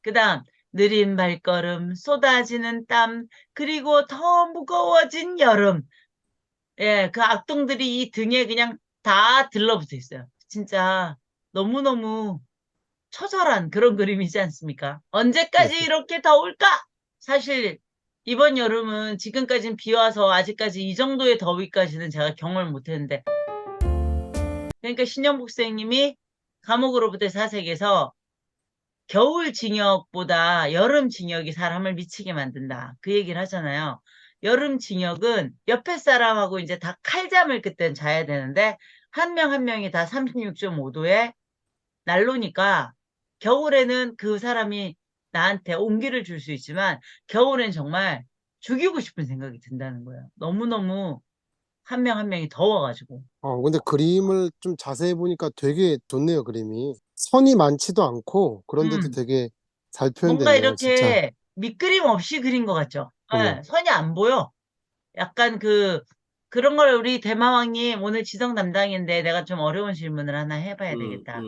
그다음 느린 발걸음, 쏟아지는 땀, 그리고 더 무거워진 여름. 예, 그 악동들이 이 등에 그냥 다 들러붙어 있어요. 진짜 너무너무 처절한 그런 그림이지 않습니까? 언제까지 이렇게 더울까? 사실 이번 여름은 지금까지는 비 와서 아직까지 이 정도의 더위까지는 제가 경험을 못했는데, 그러니까 신영복 선생님이 감옥으로부터 사색에서 겨울 징역보다 여름 징역이 사람을 미치게 만든다. 그 얘기를 하잖아요. 여름 징역은 옆에 사람하고 이제 다 칼잠을 그땐 자야 되는데 한 명 한 명이 다 36.5도에 난로니까 겨울에는 그 사람이 나한테 온기를 줄 수 있지만 겨울엔 정말 죽이고 싶은 생각이 든다는 거예요. 너무너무 한 명 한 명이 더워가지고. 근데 그림을 좀 자세히 보니까 되게 좋네요, 그림이. 선이 많지도 않고, 그런데도 음. 되게 잘 뭔가 표현됐네요, 진짜. 이렇게 밑그림 없이 그린 것 같죠? 네. 예, 선이 안 보여. 약간 그런 걸 우리 대마왕님 오늘 지성 담당인데 내가 좀 어려운 질문을 하나 해봐야 되겠다.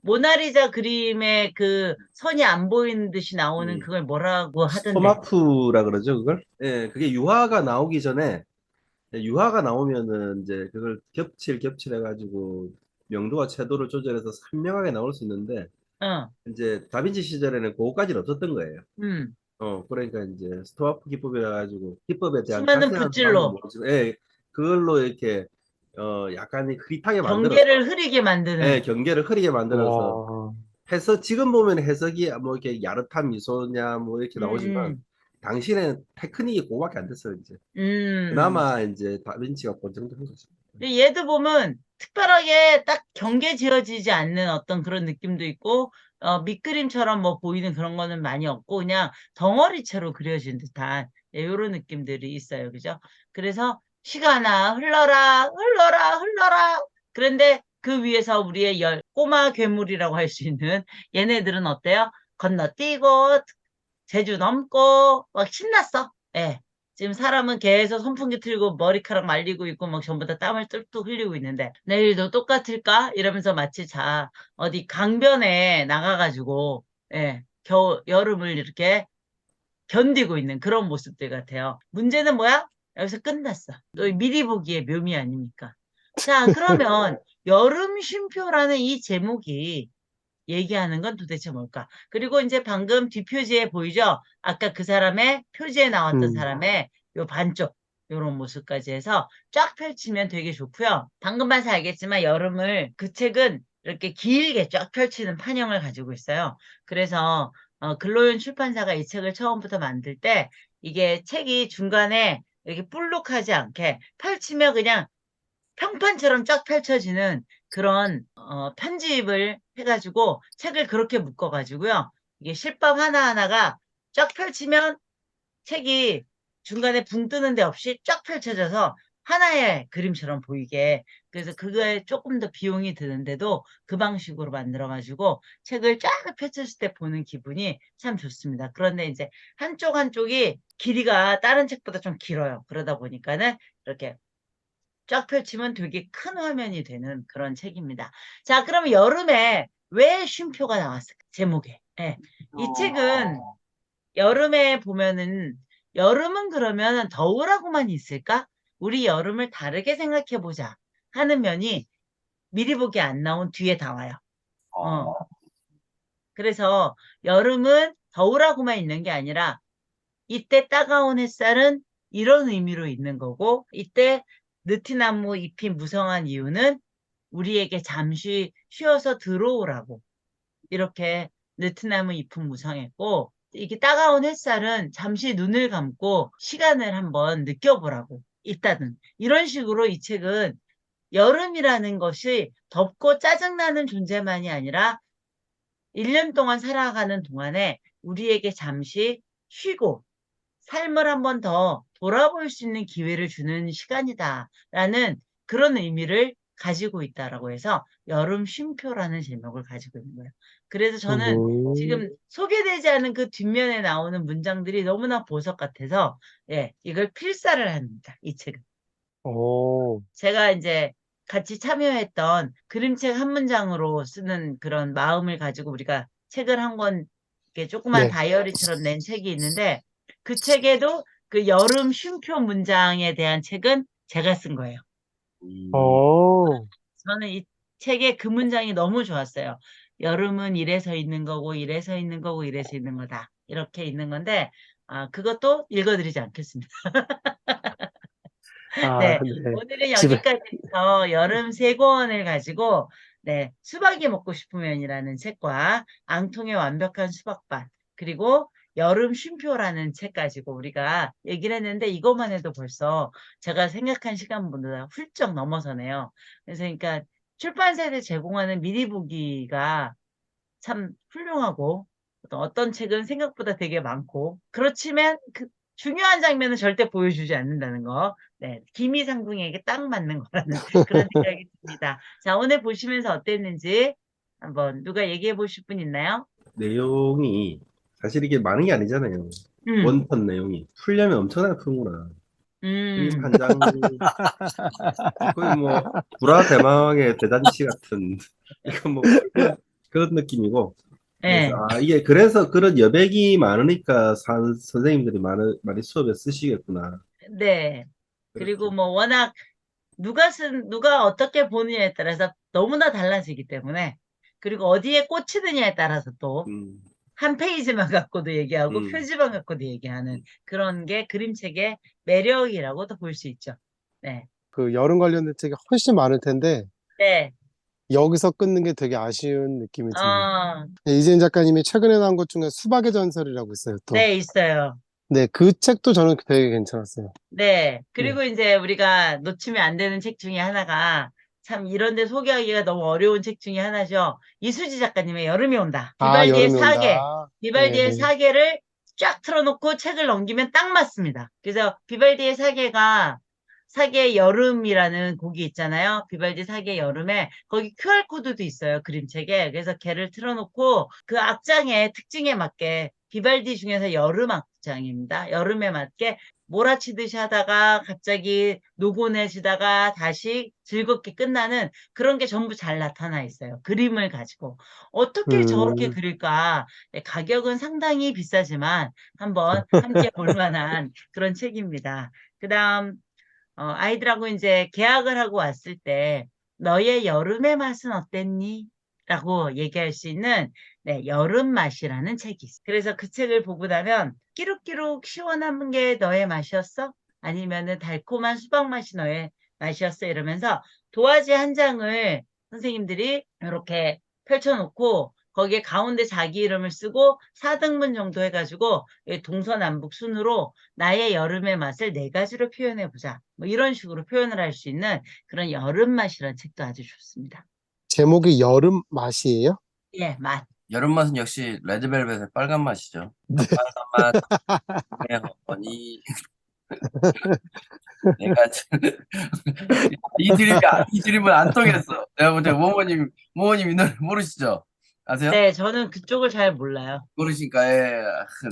모나리자 그림에 그 선이 안 보이는 듯이 나오는 그걸 뭐라고 하던데. 스토마프라 그러죠, 그걸? 예, 그게 유화가 나오기 전에 유화가 나오면은 이제 그걸 겹칠 해가지고 명도와 채도를 조절해서 선명하게 나올 수 있는데 이제 다빈치 시절에는 그거까지는 없었던 거예요. 그러니까 이제 스토마프 기법이라 가지고 기법에 대한 수많은 자세한 붓질로. 사항은 모르지만, 예, 그걸로 이렇게 약간 흐릿하게 만들어서 경계를 흐리게 만드는. 예, 경계를 흐리게 만들어서 와. 지금 보면 해석이 뭐 이렇게 야릇한 미소냐 뭐 이렇게 나오지만 당시에는 테크닉이 그거밖에 안 됐어요, 이제. 그나마 이제 다빈치가 권정된 거죠. 얘도 보면 특별하게 딱 경계 지어지지 않는 어떤 그런 느낌도 있고, 밑그림처럼 뭐 보이는 그런 거는 많이 없고, 그냥 덩어리채로 그려진 듯한 이런 느낌들이 있어요. 그죠? 그래서 시간아, 흘러라, 흘러라, 흘러라. 그런데 그 위에서 우리의 꼬마 괴물이라고 할 수 있는 얘네들은 어때요? 건너뛰고, 제주 넘고, 막 신났어. 예. 지금 사람은 계속 선풍기 틀고 머리카락 말리고 있고 막 전부 다 땀을 뚝뚝 흘리고 있는데 내일도 똑같을까? 이러면서 마치 어디 강변에 나가가지고 여름을 이렇게 견디고 있는 그런 모습들 같아요. 문제는 뭐야? 여기서 끝났어. 또 미리 보기의 묘미 아닙니까? 자, 그러면 여름 쉼표라는 이 제목이 얘기하는 건 도대체 뭘까? 그리고 이제 방금 뒷표지에 보이죠? 아까 그 사람의 표지에 나왔던 사람의 요 반쪽. 요런 모습까지 해서 쫙 펼치면 되게 좋고요. 방금 봐서 알겠지만 여름을 그 책은 이렇게 길게 쫙 펼치는 판형을 가지고 있어요. 그래서 글로윤 출판사가 이 책을 처음부터 만들 때 이게 책이 중간에 이렇게 볼록하지 않게 펼치면 그냥 평판처럼 쫙 펼쳐지는 그런 편집을 해가지고 책을 그렇게 묶어가지고요. 이게 실밥 하나하나가 쫙 펼치면 책이 중간에 붕 뜨는 데 없이 쫙 펼쳐져서 하나의 그림처럼 보이게. 그래서 그거에 조금 더 비용이 드는데도 그 방식으로 만들어가지고 책을 쫙 펼쳤을 때 보는 기분이 참 좋습니다. 그런데 이제 한쪽 한쪽이 길이가 다른 책보다 좀 길어요. 그러다 보니까는 이렇게 쫙 펼치면 되게 큰 화면이 되는 그런 책입니다. 자, 그러면 여름에 왜 쉼표가 나왔을까? 제목에. 예. 이 책은 여름에 보면은 여름은 그러면 더우라고만 있을까? 우리 여름을 다르게 생각해 보자 하는 면이 미리 보기 안 나온 뒤에 다 와요. 그래서 여름은 더우라고만 있는 게 아니라 이때 따가운 햇살은 이런 의미로 있는 거고, 이때 느티나무 잎이 무성한 이유는 우리에게 잠시 쉬어서 들어오라고. 이렇게 느티나무 잎은 무성했고, 이게 따가운 햇살은 잠시 눈을 감고 시간을 한번 느껴보라고. 있다든. 이런 식으로 이 책은 여름이라는 것이 덥고 짜증나는 존재만이 아니라 1년 동안 살아가는 동안에 우리에게 잠시 쉬고 삶을 한 번 더 돌아볼 수 있는 기회를 주는 시간이다라는 그런 의미를 가지고 있다라고 해서 여름 쉼표라는 제목을 가지고 있는 거예요. 그래서 저는 지금 소개되지 않은 그 뒷면에 나오는 문장들이 너무나 보석 같아서 예, 이걸 필사를 합니다. 이 책은. 오, 제가 이제 같이 참여했던 그림책 한 문장으로 쓰는 그런 마음을 가지고 우리가 책을 한 권, 이렇게 조그만 네. 다이어리처럼 낸 책이 있는데 그 책에도 그 여름 쉼표 문장에 대한 책은 제가 쓴 거예요. 오, 저는 이 책의 그 문장이 너무 좋았어요. 여름은 이래서 있는 거고, 이래서 있는 거고, 이래서 있는 거다. 이렇게 있는 건데, 그것도 읽어드리지 않겠습니다. 아, 네, 네. 오늘은 집에, 여기까지 해서 여름 세 권을 가지고 네, 수박이 먹고 싶으면이라는 책과 앙통의 완벽한 수박밭 그리고 여름 쉼표라는 책 가지고 우리가 얘기를 했는데 이것만 해도 벌써 제가 생각한 시간보다 훌쩍 넘어서네요. 그래서 그러니까 출판사에서 제공하는 미리 보기가 참 훌륭하고 어떤 책은 생각보다 되게 많고 그렇지만 그 중요한 장면은 절대 보여주지 않는다는 거. 네, 기미상궁에게 딱 맞는 거라는 그런 생각이 듭니다. 자, 오늘 보시면서 어땠는지 한번 누가 얘기해 보실 분 있나요? 내용이 사실 이게 많은 게 아니잖아요. 음, 원본 내용이 풀려면 엄청나게 푸는구나. 그림 음, 한 장, 거의 뭐 불화 대망의 대잔치 같은 이거 뭐 풀면 그런 느낌이고. 그래서 네, 이게 그래서 그런 여백이 많으니까 선생님들이 많이 수업에 쓰시겠구나. 네. 그리고 그렇죠. 뭐 워낙 누가 어떻게 보느냐에 따라서 너무나 달라지기 때문에 그리고 어디에 꽂히느냐에 따라서 또 음, 한 페이지만 갖고도 얘기하고 음. 표지만 갖고도 얘기하는 그런 게 그림책의 매력이라고도 볼 수 있죠. 네. 그 여름 관련된 책이 훨씬 많을 텐데, 네. 여기서 끊는 게 되게 아쉬운 느낌이 드네요. 어, 네, 이재인 작가님이 최근에 나온 것 중에 수박의 전설이라고 있어요, 또. 네, 있어요. 네, 그 책도 저는 되게 괜찮았어요. 네. 네. 그리고 이제 우리가 놓치면 안 되는 책 중에 하나가 참 이런 데 소개하기가 너무 어려운 책 중에 하나죠. 이수지 작가님의 여름이 온다. 아, 비발디의 여름이 사계. 온다. 비발디의 네. 사계를 쫙 틀어놓고 책을 넘기면 딱 맞습니다. 그래서 비발디의 사계가 사계 여름이라는 곡이 있잖아요. 비발디 사계 여름에 거기 QR코드도 있어요. 그림책에. 그래서 걔를 틀어놓고 그 악장의 특징에 맞게 비발디 중에서 여름 악장입니다. 여름에 맞게 몰아치듯이 하다가 갑자기 노곤해지다가 다시 즐겁게 끝나는 그런 게 전부 잘 나타나 있어요. 그림을 가지고. 어떻게 저렇게 음, 그릴까? 네, 가격은 상당히 비싸지만 한번 함께 볼 만한 그런 책입니다. 그 다음, 아이들하고 이제 계약을 하고 왔을 때 너의 여름의 맛은 어땠니? 라고 얘기할 수 있는 네, 여름 맛이라는 책이 있어요. 그래서 그 책을 보고 나면 끼룩끼룩 시원한 게 너의 맛이었어? 아니면은 달콤한 수박 맛이 너의 맛이었어 이러면서 도화지 한 장을 선생님들이 이렇게 펼쳐놓고 거기에 가운데 자기 이름을 쓰고 4등분 정도 해가지고 동서남북 순으로 나의 여름의 맛을 4가지로 표현해보자. 뭐 이런 식으로 표현을 할 수 있는 그런 여름 맛이라는 책도 아주 좋습니다. 제목이 여름 맛이에요? 예, 맛. 여름 맛은 역시 레드벨벳의 빨간 맛이죠. 빨간 맛, 내 어머니. 내가 이 드립은 안 통했어. 내가 볼 때 모모님 이 노래 모르시죠? 아세요? 네, 저는 그쪽을 잘 몰라요. 모르시니까 예.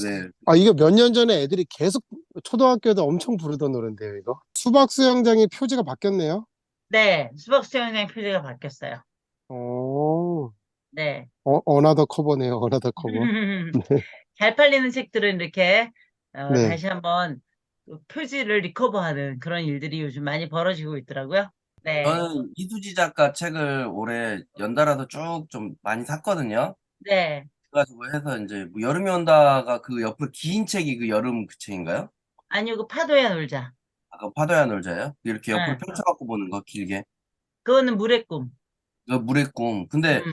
네. 아, 이거 몇 년 전에 애들이 계속 초등학교에도 엄청 부르던 노래인데요, 이거. 수박 수영장이 표지가 바뀌었네요. 네, 수박 수영장 표지가 바뀌었어요. 어, 네. 어나더 커버네요, 어나더 커버. 잘 팔리는 책들은 이렇게 네. 다시 한번 그 표지를 리커버하는 그런 일들이 요즘 많이 벌어지고 있더라고요. 네, 저는 이수지 작가 책을 올해 연달아서 쭉 좀 많이 샀거든요. 네. 그래가지고 해서 이제 뭐 여름이 온다가 그 옆으로 긴 책이 그 여름 그 책인가요? 아니요, 그 파도야 놀자. 아까 파도야 놀자예요? 이렇게 옆으로 네. 펼쳐갖고 보는 거 길게. 그거는 물의 꿈. 그 물의 꿈. 근데 음,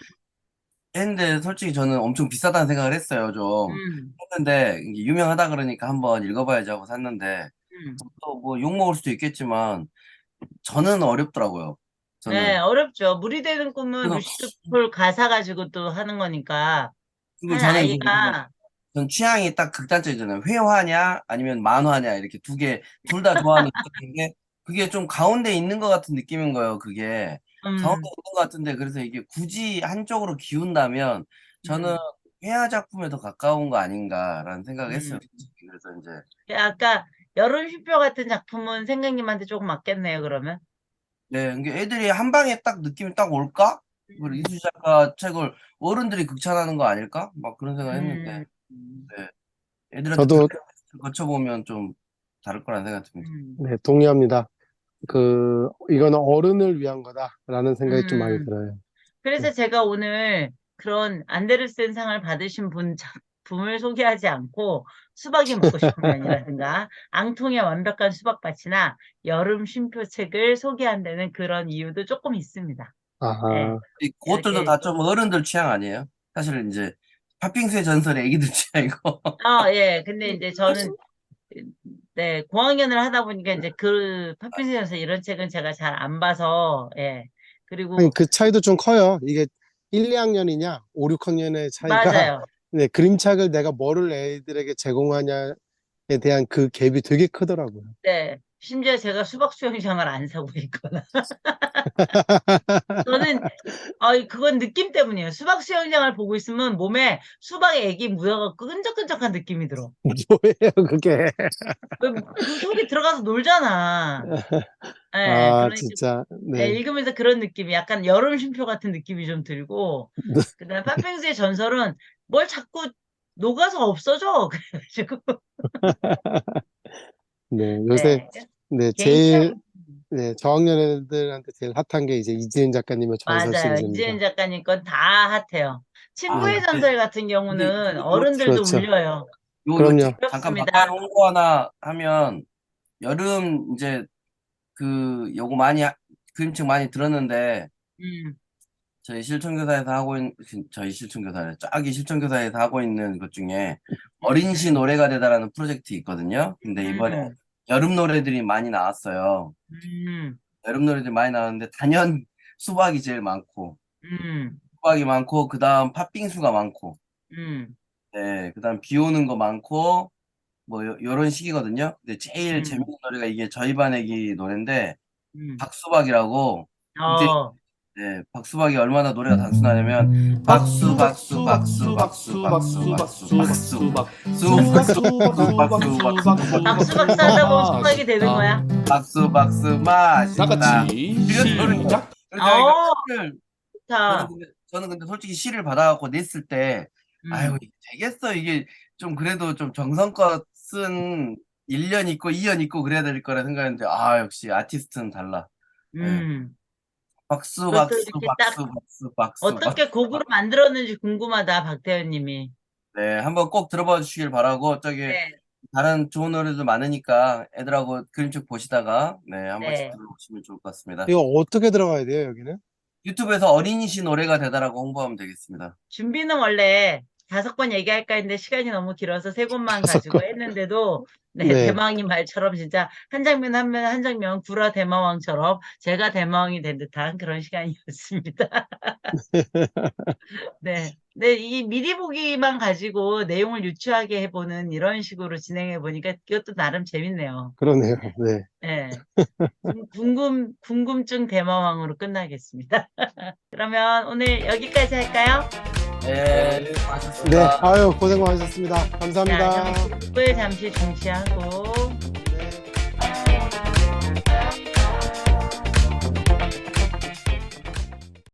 했는데 솔직히 저는 엄청 비싸다는 생각을 했어요, 좀. 음, 했는데 이게 유명하다 그러니까 한번 읽어봐야지 하고 샀는데 음. 또 뭐 욕 먹을 수도 있겠지만 저는 어렵더라고요. 네, 저는. 어렵죠. 물이 되는 꿈은 그래서 루시드 폴 가사 가지고 또 하는 거니까 그리고 한 저는 아이가 전 취향이 딱 극단적이잖아요. 회화냐 아니면 만화냐 이렇게 둘 다 좋아하는 스타일인데 그게 좀 가운데 있는 것 같은 느낌인 거예요. 그게 가운데 음, 있는 것 같은데 그래서 이게 굳이 한쪽으로 기운다면 저는 음, 회화 작품에 더 가까운 거 아닌가라는 생각을 했어요. 음. 솔직히. 그래서 이제 아까 여름 쉼표 같은 작품은 생강님한테 조금 맞겠네요, 그러면. 네, 이게 애들이 한 방에 딱 느낌이 딱 올까? 그리고 이수 작가 책을 어른들이 극찬하는 거 아닐까? 막 그런 생각 했는데 네, 애들한테 저도, 블랙리스트 거쳐보면 좀 다를 거라는 생각 듭니다. 네, 동의합니다. 이거는 어른을 위한 거다라는 생각이 좀 많이 음. 들어요. 그래서 제가 오늘 그런 안데르센 상을 받으신 분 작품을 소개하지 않고 수박이 먹고 싶은 면이라든가 앙통의 완벽한 수박밭이나 여름 쉼표 책을 소개한다는 그런 이유도 조금 있습니다. 네, 아하, 그것들도 이렇게 다 좀 어른들 취향 아니에요? 사실은 이제 팥빙수의 전설의 애기들 취향이고. 예. 근데 이제 저는 네, 공학년을 하다 보니까 이제 그 팥빙수에서 이런 책은 제가 잘 안 봐서 예. 아니, 그리고 그 차이도 좀 커요. 이게 1, 2학년이냐, 5, 6학년의 차이가, 맞아요. 네, 그림책을 내가 뭐를 애들에게 제공하냐에 대한 그 갭이 되게 크더라고요. 네. 심지어 제가 수박 수영장을 안 사고 있거나. 저는, 그건 느낌 때문이에요. 수박 수영장을 보고 있으면 몸에 수박의 액이 묻어갖고 끈적끈적한 느낌이 들어. 뭐예요, 그게? 그 속에 들어가서 놀잖아. 예, 아, 그러니까, 진짜, 예, 네. 읽으면서 그런 느낌이 약간 여름 쉼표 같은 느낌이 좀 들고, 그 다음에 팥빙수의 전설은 뭘 자꾸 녹아서 없어져. 그래가지고, 네, 요새, 네. 네, 개인 제일, 취향. 네, 저학년 애들한테 제일 핫한 게 이제 이지은 작가님의 전설 맞아요. 이재은 시리즈입니다. 작가님 건 다 핫해요. 아, 네, 친구의 전설 같은 경우는 근데 어른들도 그렇죠. 울려요. 그럼요. 잠깐 그렇습니다. 바깥 홍보 하나 하면 여름 이제 요거 그림책 많이 들었는데 음, 저희 실천교사에서 하고 있는 저희 실천교사래 짝이 실천교사에서 하고 있는 것 중에 어린 시 노래가 되다라는 프로젝트 있거든요. 근데 이번에 음, 여름 노래들이 많이 나왔어요. 음, 여름 노래들이 많이 나왔는데 단연 수박이 제일 많고 음, 수박이 많고 그다음 팥빙수가 많고 음, 네 그다음 비 오는 거 많고 뭐 요런 식이거든요. 근데 제일 음, 재밌는 노래가 이게 저희 반 애기 노래인데 음. 박수박이라고 근데 어, 네, 박수박이 얼마나 노래가 단순하냐면 박수 박수 박수 박수 박수 박수 박수 박수박수 하다 보면 수박이 되는 거야. 박수 박수 맛있다 나같이 이런 노래 시작. 그러니까 어, 시를 좋다. 저는 근데 솔직히 시를 받아갖고 냈을 때 아유 음, 이게 되겠어 이게 좀 그래도 좀 정성껏 쓴 1년 있고 2년 있고 그래야 될 거라 생각했는데 아 역시 아티스트는 달라 예. 음. 박수 그것도 박수 이렇게 딱 박수 박수 박수 어떻게 곡으로 만들었는지 궁금하다, 박태현님이. 네, 한번 꼭 들어봐 주시길 바라고, 저기, 네. 다른 좋은 노래도 많으니까 애들하고 그림책 보시다가 네, 한 번씩 네. 들어보시면 좋을 것 같습니다. 이거 어떻게 들어가야 돼요, 여기는? 유튜브에서 어린이시 노래가 되다라고 홍보하면 되겠습니다. 준비는 원래 5번 얘기할까 했는데 시간이 너무 길어서 3곳만 5 가지고 건. 했는데도 네, 네. 대마왕님 말처럼 진짜 한 장면 한 장면 구라 대마왕처럼 제가 대마왕이 된 듯한 그런 시간이었습니다. 네. 네, 이 미리 보기만 가지고 내용을 유추하게 해보는 이런 식으로 진행해 보니까 이것도 나름 재밌네요. 그러네요. 네. 네. 궁금증 대마왕으로 끝나겠습니다. 그러면 오늘 여기까지 할까요? 네, 네, 수고하셨습니다. 아유, 고생 많으셨습니다. 감사합니다. 자, 그럼 9분 잠시 중지하고